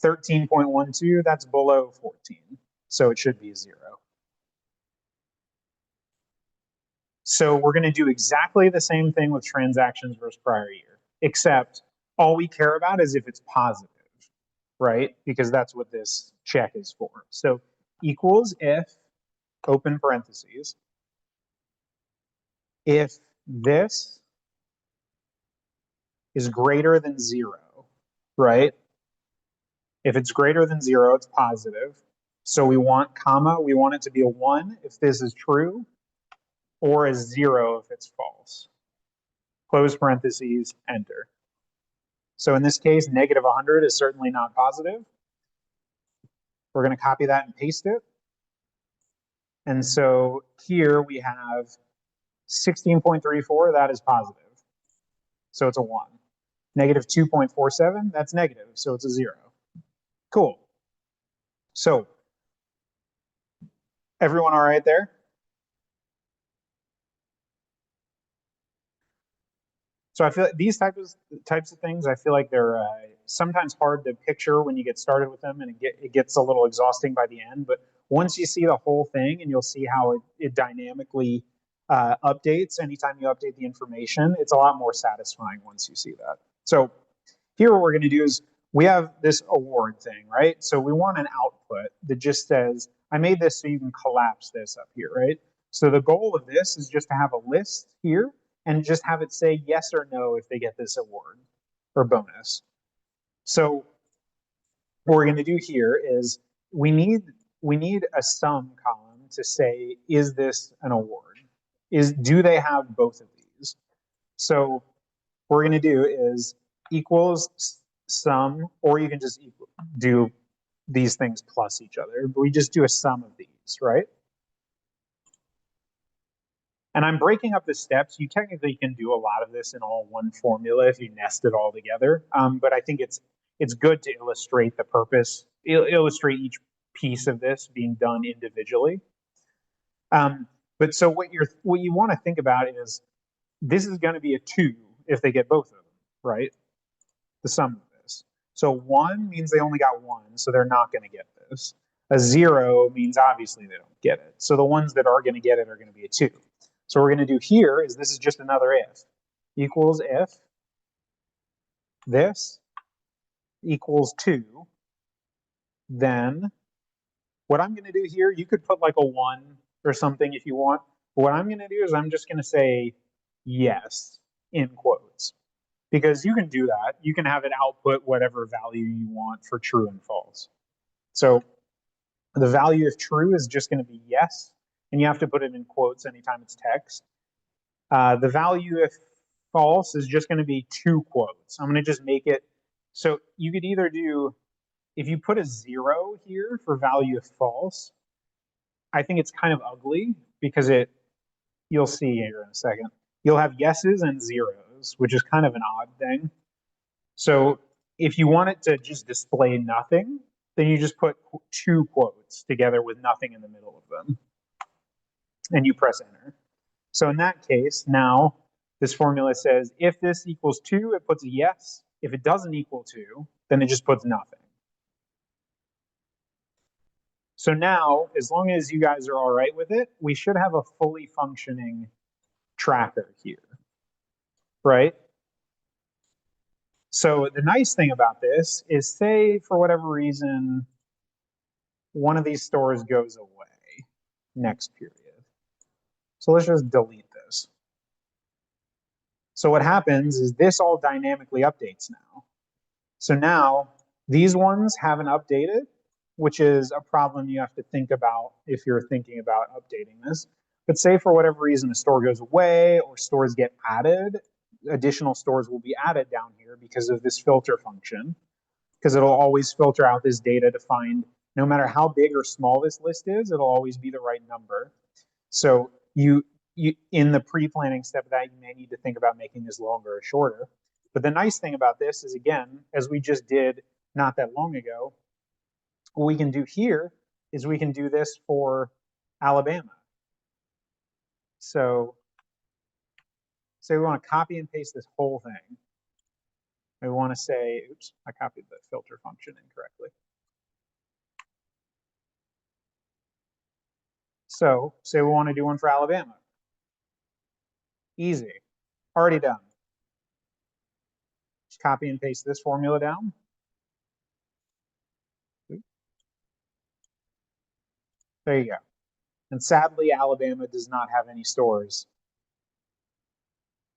13.12, that's below 14, so it should be a 0. So we're going to do exactly the same thing with transactions versus prior year, except all we care about is if it's positive, right? Because that's what this check is for. So equals if, open parentheses, if this is greater than 0, right? If it's greater than 0, it's positive. So we want comma, we want it to be a 1 if this is true, or a 0 if it's false. Close parentheses, enter. So in this case, negative 100 is certainly not positive. We're going to copy that and paste it. And so here we have 16.34, that is positive. So it's a 1. Negative 2.47, that's negative, so it's a 0. Cool. So everyone all right there? So I feel like these types of things, I feel like they're sometimes hard to picture when you get started with them, and it gets a little exhausting by the end. But once you see the whole thing, and you'll see how it dynamically updates anytime you update the information, it's a lot more satisfying once you see that. So here what we're going to do is we have this award thing, right? So we want an output that just says, I made this so you can collapse this up here, right? So the goal of this is just to have a list here and just have it say yes or no if they get this award or bonus. So what we're going to do here is we need a sum column to say, is this an award? Do they have both of these? So what we're going to do is equals sum, or you can just do these things plus each other, but we just do a sum of these, right? And I'm breaking up the steps. You technically can do a lot of this in all one formula if you nest it all together. But I think it's good to illustrate the purpose, illustrate each piece of this being done individually. But so what you want to think about is this is going to be a 2 if they get both of them, right? The sum of this. So 1 means they only got 1, so they're not going to get this. A 0 means obviously they don't get it. So the ones that are going to get it are going to be a 2. So what we're going to do here is this is just another if. Equals if this equals 2, then what I'm going to do here, you could put like a 1 or something if you want. But what I'm going to do is I'm just going to say yes in quotes. Because you can do that. You can have it output whatever value you want for true and false. So the value of true is just going to be yes, and you have to put it in quotes anytime it's text. The value of false is just going to be 2 quotes. I'm going to just make it so you could either do, if you put a 0 here for value of false, I think it's kind of ugly because you'll see here in a second, you'll have yeses and zeros, which is kind of an odd thing. So if you want it to just display nothing, then you just put 2 quotes together with nothing in the middle of them, and you press enter. So in that case, now this formula says if this equals 2, it puts a yes. If it doesn't equal 2, then it just puts nothing. So now, as long as you guys are all right with it, we should have a fully functioning tracker here, right? So the nice thing about this is, say for whatever reason, one of these stores goes away next period. So let's just delete this. So what happens is this all dynamically updates now. So now these ones haven't updated, which is a problem you have to think about if you're thinking about updating this. But say for whatever reason the store goes away or stores get added, additional stores will be added down here because of this filter function, because it'll always filter out this data to find, no matter how big or small this list is, it'll always be the right number. So you in the pre-planning step of that, you may need to think about making this longer or shorter. But the nice thing about this is, again, as we just did not that long ago, what we can do here is we can do this for Alabama. So say we want to copy and paste this whole thing. We want to say, oops, I copied the filter function incorrectly. So say we want to do one for Alabama. Easy, already done. Just copy and paste this formula down. There you go. And sadly, Alabama does not have any stores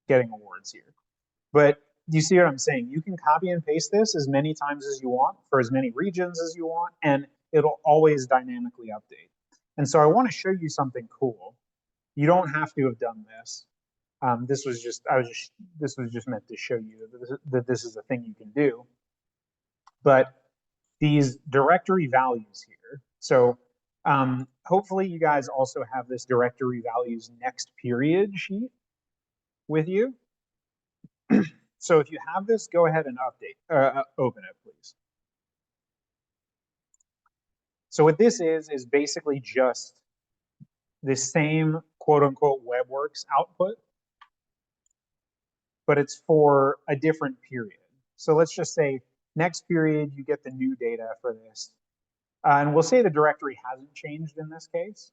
getting awards here. But you see what I'm saying? You can copy and paste this as many times as you want for as many regions as you want, and it'll always dynamically update. And so I want to show you something cool. You don't have to have done this. This was just meant to show you that this is a thing you can do. But these directory values here. So hopefully you guys also have this directory values next period sheet with you. So if you have this, go ahead and open it, please. So what this is basically just the same quote unquote WebWorks output, but it's for a different period. So let's just say next period, you get the new data for this. And we'll say the directory hasn't changed in this case.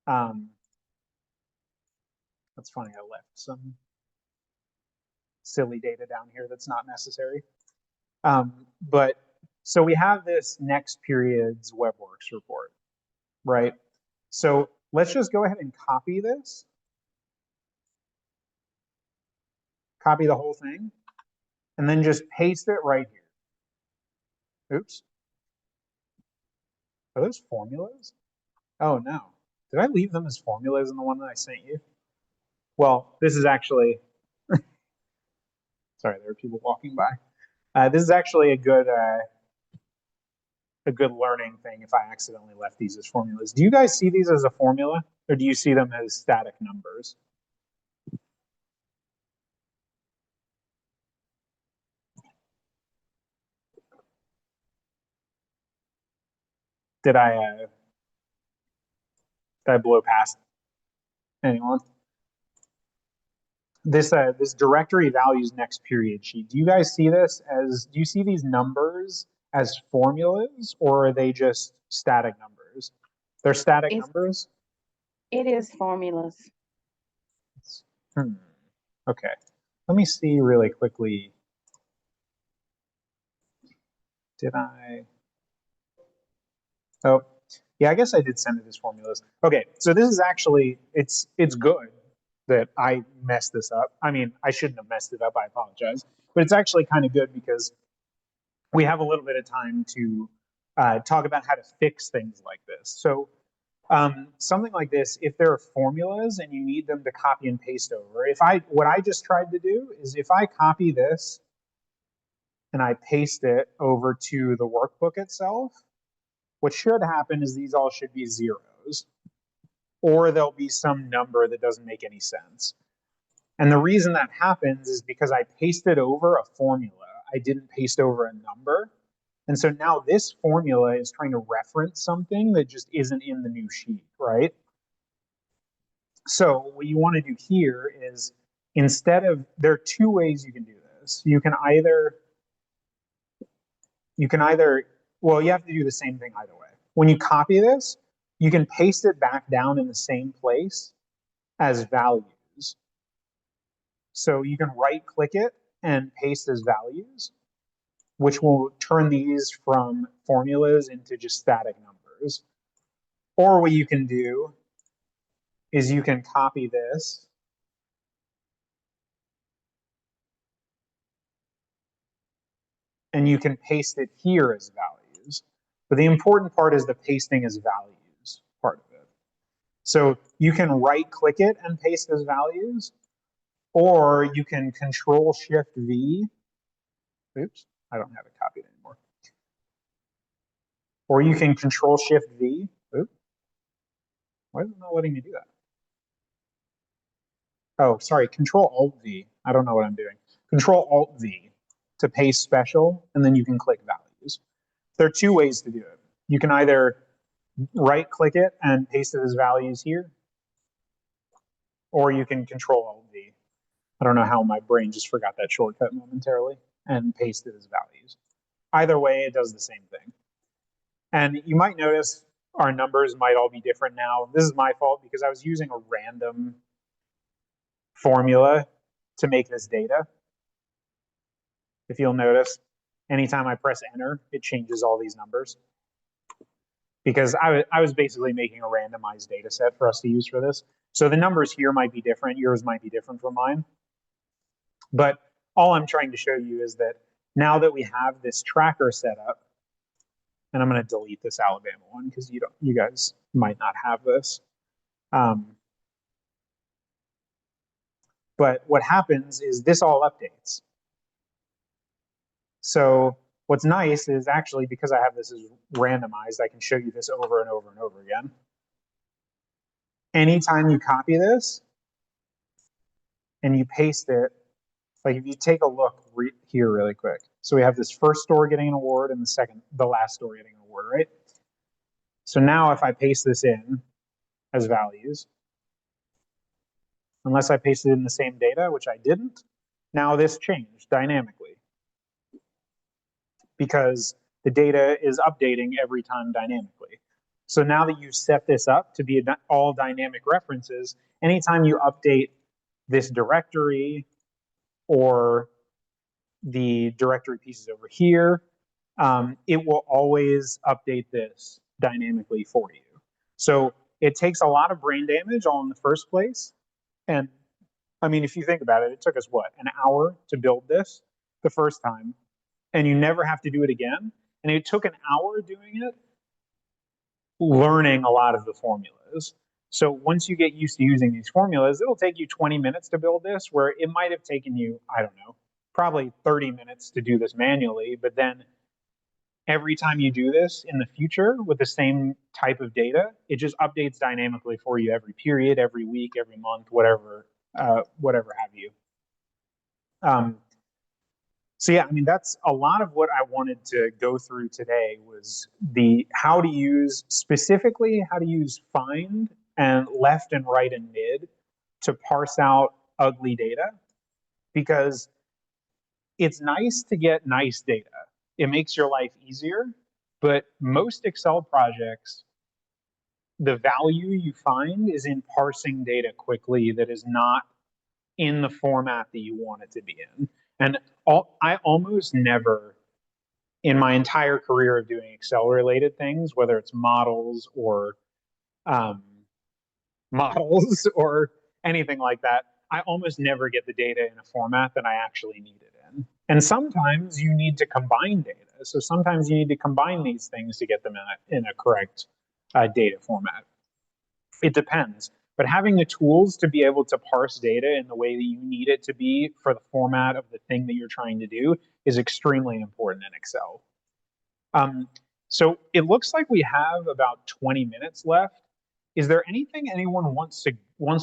That's funny, I left some silly data down here that's not necessary. But so we have this next period's WebWorks report, right? So let's just go ahead and copy this. Copy the whole thing, and then just paste it right here. Oops. Are those formulas? Oh no. Did I leave them as formulas in the one that I sent you? Well, this is actually, sorry, there are people walking by. This is actually a good learning thing if I accidentally left these as formulas. Do you guys see these as a formula, or do you see them as static numbers? Did I blow past anyone? This directory values next period sheet. Do you guys see this as, do you see these numbers as formulas, or are they just static numbers? They're static numbers? It is formulas. Okay. Let me see really quickly. Did I? Oh, yeah, I guess I did send it as formulas. Okay, so this is actually, it's good that I messed this up. I mean, I shouldn't have messed it up, I apologize. But it's actually kind of good because we have a little bit of time to talk about how to fix things like this. So something like this, if there are formulas and you need them to copy and paste over, what I just tried to do is if I copy this and I paste it over to the workbook itself, what should happen is these all should be zeros, or there'll be some number that doesn't make any sense. And the reason that happens is because I pasted over a formula. I didn't paste over a number. And so now this formula is trying to reference something that just isn't in the new sheet, right? So what you want to do here is, instead of, there are two ways you can do this. You can either, well, you have to do the same thing either way. When you copy this, you can paste it back down in the same place as values. So you can right click it and paste as values, which will turn these from formulas into just static numbers. Or what you can do is you can copy this and you can paste it here as values. But the important part is the pasting as values part of it. So you can right click it and paste as values, or you can Control-Shift-V. Oops, I don't have it copied anymore. Or you can Control-Shift-V. Oops. Why is it not letting me do that? Oh, sorry, Control-Alt-V. I don't know what I'm doing. Control-Alt-V to paste special, and then you can click values. There are two ways to do it. You can either right click it and paste it as values here, or you can Control-Alt-V. I don't know how my brain just forgot that shortcut momentarily and paste it as values. Either way, it does the same thing. And you might notice our numbers might all be different now. This is my fault because I was using a random formula to make this data. If you'll notice, anytime I press enter, it changes all these numbers. Because I was basically making a randomized data set for us to use for this. So the numbers here might be different, yours might be different from mine. But all I'm trying to show you is that now that we have this tracker set up, and I'm going to delete this Alabama one because you guys might not have this. But what happens is this all updates. So what's nice is actually, because I have this as randomized, I can show you this over and over and over again. Anytime you copy this and you paste it, like if you take a look here really quick. So we have this first store getting an award and the last store getting an award, right? So now if I paste this in as values, unless I pasted in the same data, which I didn't, now this changed dynamically because the data is updating every time dynamically. So now that you've set this up to be all dynamic references, anytime you update this directory or the directory pieces over here, it will always update this dynamically for you. So it takes a lot of brain damage all in the first place. And I mean, if you think about it, it took us what, an hour to build this the first time, and you never have to do it again. And it took an hour doing it, learning a lot of the formulas. So once you get used to using these formulas, it'll take you 20 minutes to build this, where it might have taken you, I don't know, probably 30 minutes to do this manually. But then every time you do this in the future with the same type of data, it just updates dynamically for you every period, every week, every month, whatever have you. So yeah, I mean, that's a lot of what I wanted to go through today was how to use find and left and right and mid to parse out ugly data, because it's nice to get nice data. It makes your life easier, but most Excel projects, the value you find is in parsing data quickly that is not in the format that you want it to be in. And I almost never, in my entire career of doing Excel-related things, whether it's models or anything like that, I almost never get the data in a format that I actually need it in. And sometimes you need to combine data. So sometimes you need to combine these things to get them in a correct data format. It depends. But having the tools to be able to parse data in the way that you need it to be for the format of the thing that you're trying to do is extremely important in Excel. So it looks like we have about 20 minutes left. Is there anything anyone wants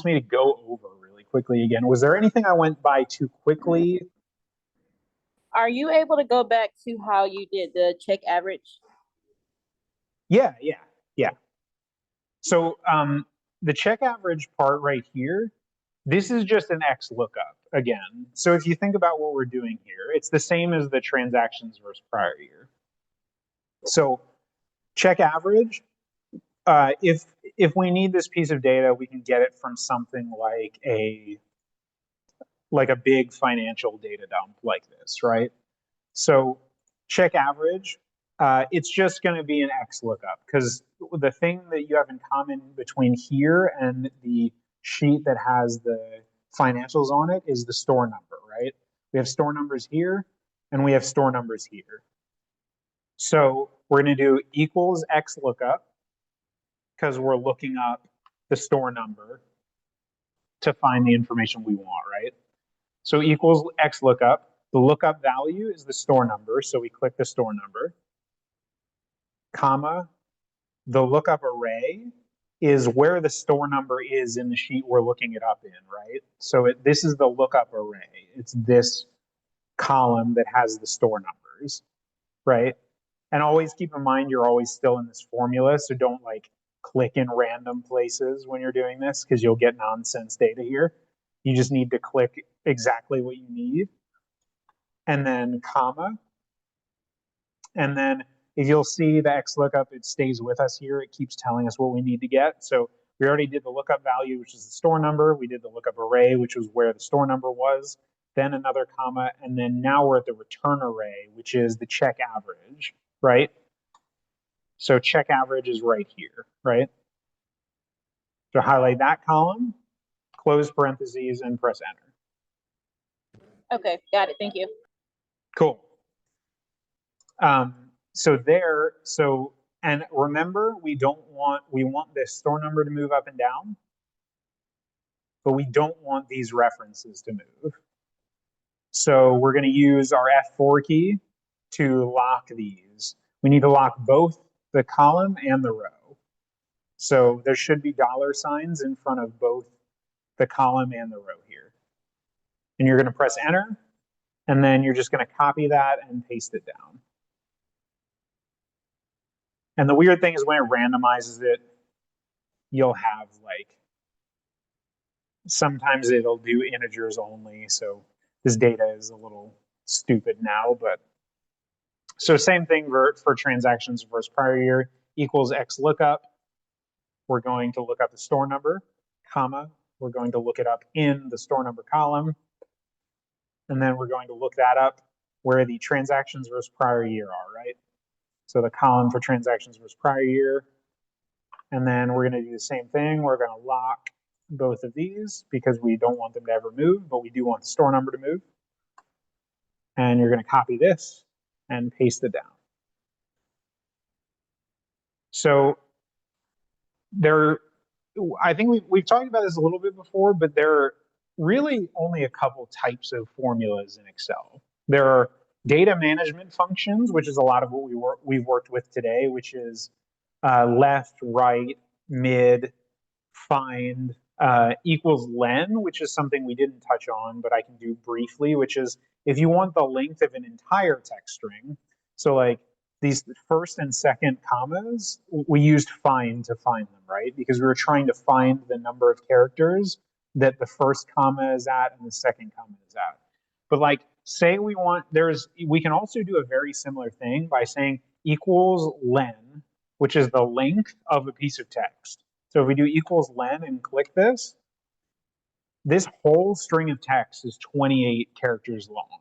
me to go over really quickly again? Was there anything I went by too quickly? Are you able to go back to how you did the check average? Yeah. So the check average part right here, this is just an XLOOKUP again. So if you think about what we're doing here, it's the same as the transactions versus prior year. So check average, if we need this piece of data, we can get it from something like a big financial data dump like this, right? So check average, it's just going to be an XLOOKUP, because the thing that you have in common between here and the sheet that has the financials on it is the store number, right? We have store numbers here and we have store numbers here. So we're going to do equals XLOOKUP because we're looking up the store number to find the information we want, right? So equals XLOOKUP. The lookup value is the store number, so we click the store number, comma, the lookup array is where the store number is in the sheet we're looking it up in, right? So this is the lookup array. It's this column that has the store numbers, right? And always keep in mind you're always still in this formula, so don't click in random places when you're doing this, because you'll get nonsense data here. You just need to click exactly what you need, and then comma. And then if you'll see the XLOOKUP, it stays with us here. It keeps telling us what we need to get. So we already did the lookup value, which is the store number. We did the lookup array, which was where the store number was. then another comma, and then now we're at the return array, which is the check average, right? So check average is right here, right? So highlight that column, close parentheses, and press enter. Okay, got it. Thank you. Cool. And remember, we want this store number to move up and down, but we don't want these references to move. So we're going to use our F4 key to lock these. We need to lock both the column and the row. So there should be $signs in front of both the column and the row here. And you're going to press enter, and then you're just going to copy that and paste it down. And the weird thing is when it randomizes it, you'll have like, sometimes it'll do integers only. So this data is a little stupid now, but so same thing for transactions versus prior year equals XLOOKUP. We're going to look up the store number, comma. We're going to look it up in the store number column. And then we're going to look that up where the transactions versus prior year are, right? So the column for transactions versus prior year. And then we're going to do the same thing. We're going to lock both of these because we don't want them to ever move, but we do want the store number to move. And you're going to copy this and paste it down. So I think we've talked about this a little bit before, but there are really only a couple types of formulas in Excel. There are data management functions, which is a lot of what we've worked with today, which is left, right, mid, find, equals len, which is something we didn't touch on, but I can do briefly, which is if you want the length of an entire text string, so like these first and second commas, we used find to find them, right? Because we were trying to find the number of characters that the first comma is at and the second comma is at. But like, say we can also do a very similar thing by saying equals len, which is the length of a piece of text. So if we do equals len and click this whole string of text is 28 characters long.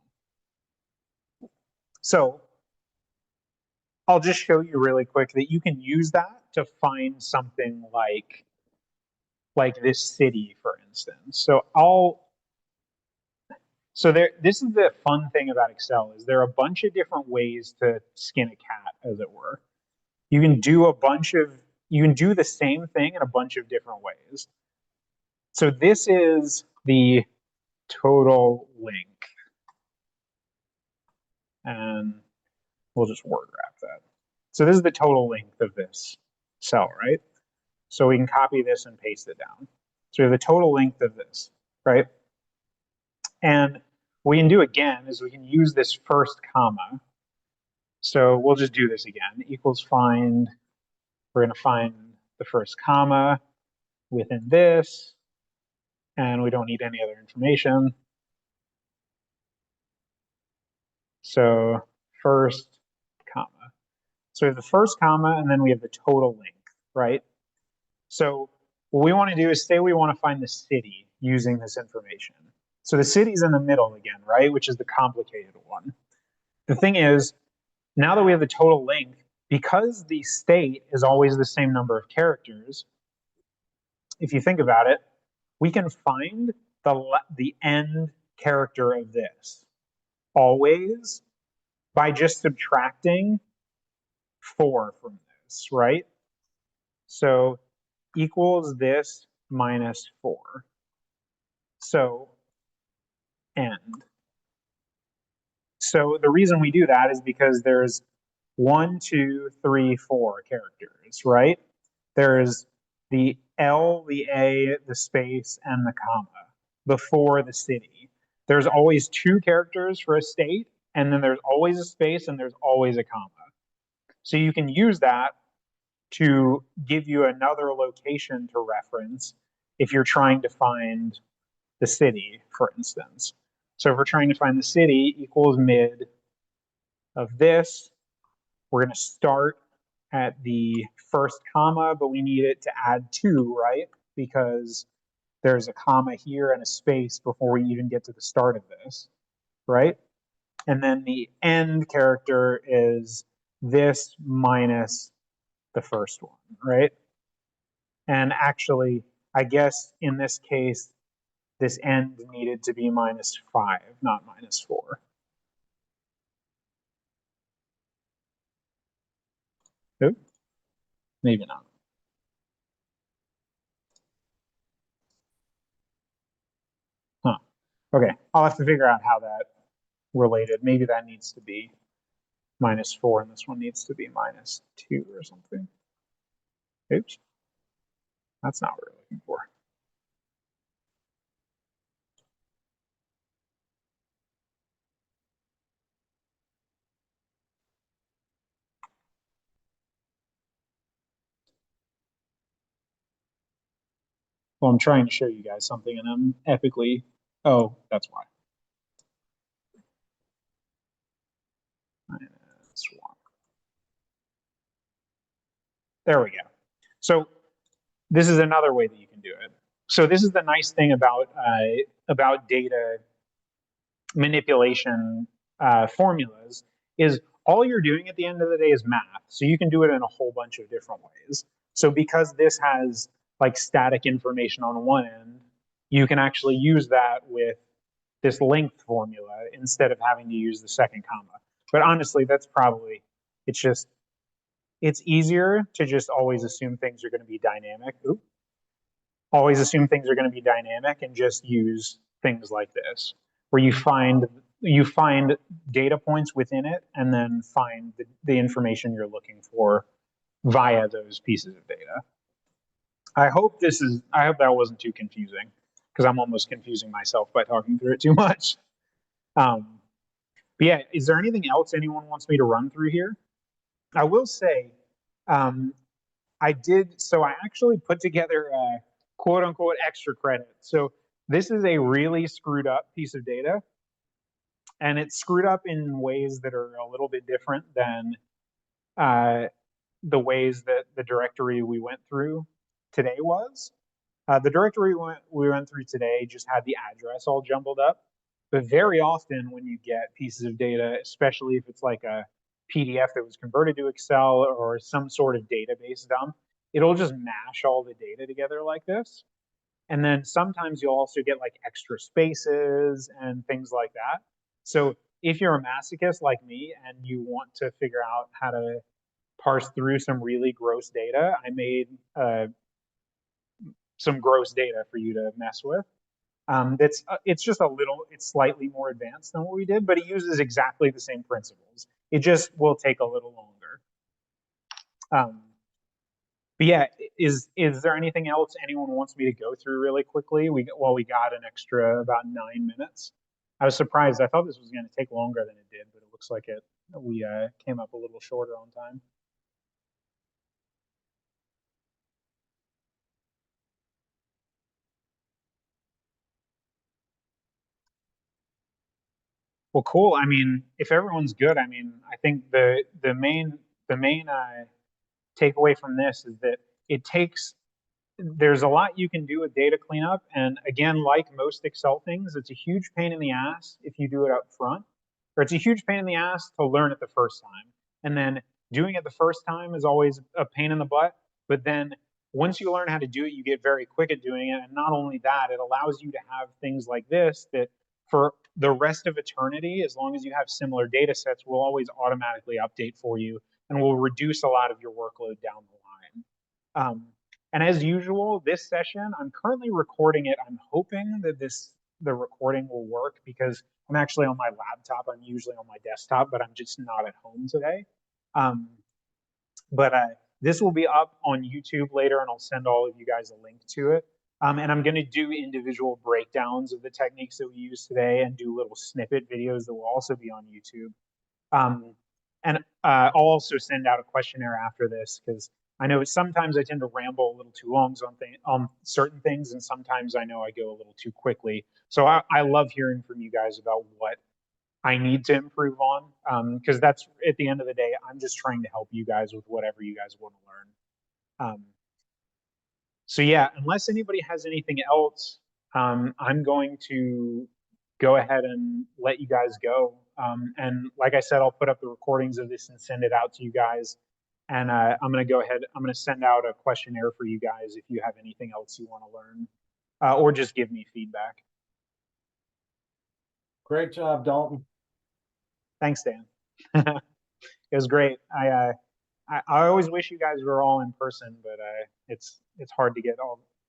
So I'll just show you really quick that you can use that to find something like this city, for instance. This is the fun thing about Excel is there are a bunch of different ways to skin a cat, as it were. You can do the same thing in a bunch of different ways. So this is the total length. And we'll just word wrap that. So this is the total length of this cell, right? So we can copy this and paste it down. So we have the total length of this, right? And what we can do again is we can use this first comma. So we'll just do this again. Equals find. We're going to find the first comma within this. And we don't need any other information. So first comma. So we have the first comma, and then we have the total length, right? So what we want to do is say we want to find the city using this information. So the city's in the middle again, right? Which is the complicated one. The thing is, now that we have the total length, because the state is always the same number of characters, if you think about it, we can find the end character of this always by just subtracting 4 from this, right? So equals this minus 4. So end. So the reason we do that is because there's 1, 2, 3, 4 characters, right? There's the L, the A, the space, and the comma before the city. There's always 2 characters for a state, and then there's always a space, and there's always a comma. So you can use that to give you another location to reference if you're trying to find the city, for instance. So if we're trying to find the city equals mid of this, we're going to start at the first comma, but we need it to add 2, right? Because there's a comma here and a space before we even get to the start of this, right? And then the end character is this minus the first one, right? And actually, I guess in this case, this end needed to be -5, not -4. Oop, maybe not. Huh. Okay, I'll have to figure out how that related. Maybe that needs to be -4 and this one needs to be -2 or something. Oops. That's not what we're looking for. Well, I'm trying to show you guys something and I'm epically, oh, that's why. -1. There we go. So this is another way that you can do it. So this is the nice thing about data manipulation formulas is all you're doing at the end of the day is math. So you can do it in a whole bunch of different ways. So because this has like static information on one end, you can actually use that with this length formula instead of having to use the second comma. But honestly, that's probably, it's easier to just always assume things are going to be dynamic. Ooh. Always assume things are going to be dynamic and just use things like this, where you find data points within it and then find the information you're looking for via those pieces of data. I hope that wasn't too confusing because I'm almost confusing myself by talking through it too much. But yeah, is there anything else anyone wants me to run through here? I will say, I actually put together a quote unquote extra credit. So this is a really screwed up piece of data. And it's screwed up in ways that are a little bit different than the ways that the directory we went through today was. The directory we went through today just had the address all jumbled up. But very often when you get pieces of data, especially if it's like a PDF that was converted to Excel or some sort of database dump, it'll just mash all the data together like this. And then sometimes you'll also get like extra spaces and things like that. So if you're a masochist like me and you want to figure out how to parse through some really gross data, I made some gross data for you to mess with. It's just it's slightly more advanced than what we did, but it uses exactly the same principles. It just will take a little longer. But yeah, is there anything else anyone wants me to go through really quickly? We got an extra about 9 minutes. I was surprised. I thought this was going to take longer than it did, but it looks like we came up a little shorter on time. Well, cool. I mean, if everyone's good, I mean, I think the main takeaway from this is that there's a lot you can do with data cleanup. And again, like most Excel things, it's a huge pain in the ass if you do it up front, or it's a huge pain in the ass to learn it the first time. And then doing it the first time is always a pain in the butt. But then once you learn how to do it, you get very quick at doing it. And not only that, it allows you to have things like this that for the rest of eternity, as long as you have similar data sets, will always automatically update for you and will reduce a lot of your workload down the line. And as usual, this session, I'm currently recording it. I'm hoping that the recording will work because I'm actually on my laptop. I'm usually on my desktop, but I'm just not at home today. But this will be up on YouTube later, and I'll send all of you guys a link to it. And I'm going to do individual breakdowns of the techniques that we use today and do little snippet videos that will also be on YouTube. And I'll also send out a questionnaire after this because I know sometimes I tend to ramble a little too long on certain things, and sometimes I know I go a little too quickly. So I love hearing from you guys about what I need to improve on, because that's at the end of the day, I'm just trying to help you guys with whatever you guys want to learn. So yeah, unless anybody has anything else, I'm going to go ahead and let you guys go. And like I said, I'll put up the recordings of this and send it out to you guys. And I'm going to go ahead, I'm going to send out a questionnaire for you guys if you have anything else you want to learn, or just give me feedback. Great job, Dalton. Thanks, Dan. It was great. I always wish you guys were all in person, but it's hard to get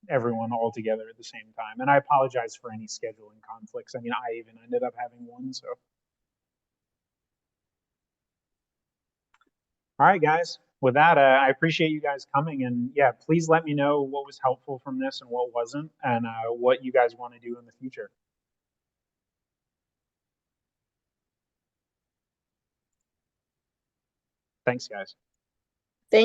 everyone all together at the same time. And I apologize for any scheduling conflicts. I mean, I even ended up having one. So, all right, guys. With that, I appreciate you guys coming, and yeah, please let me know what was helpful from this and what wasn't, and what you guys want to do in the future. Thanks, guys.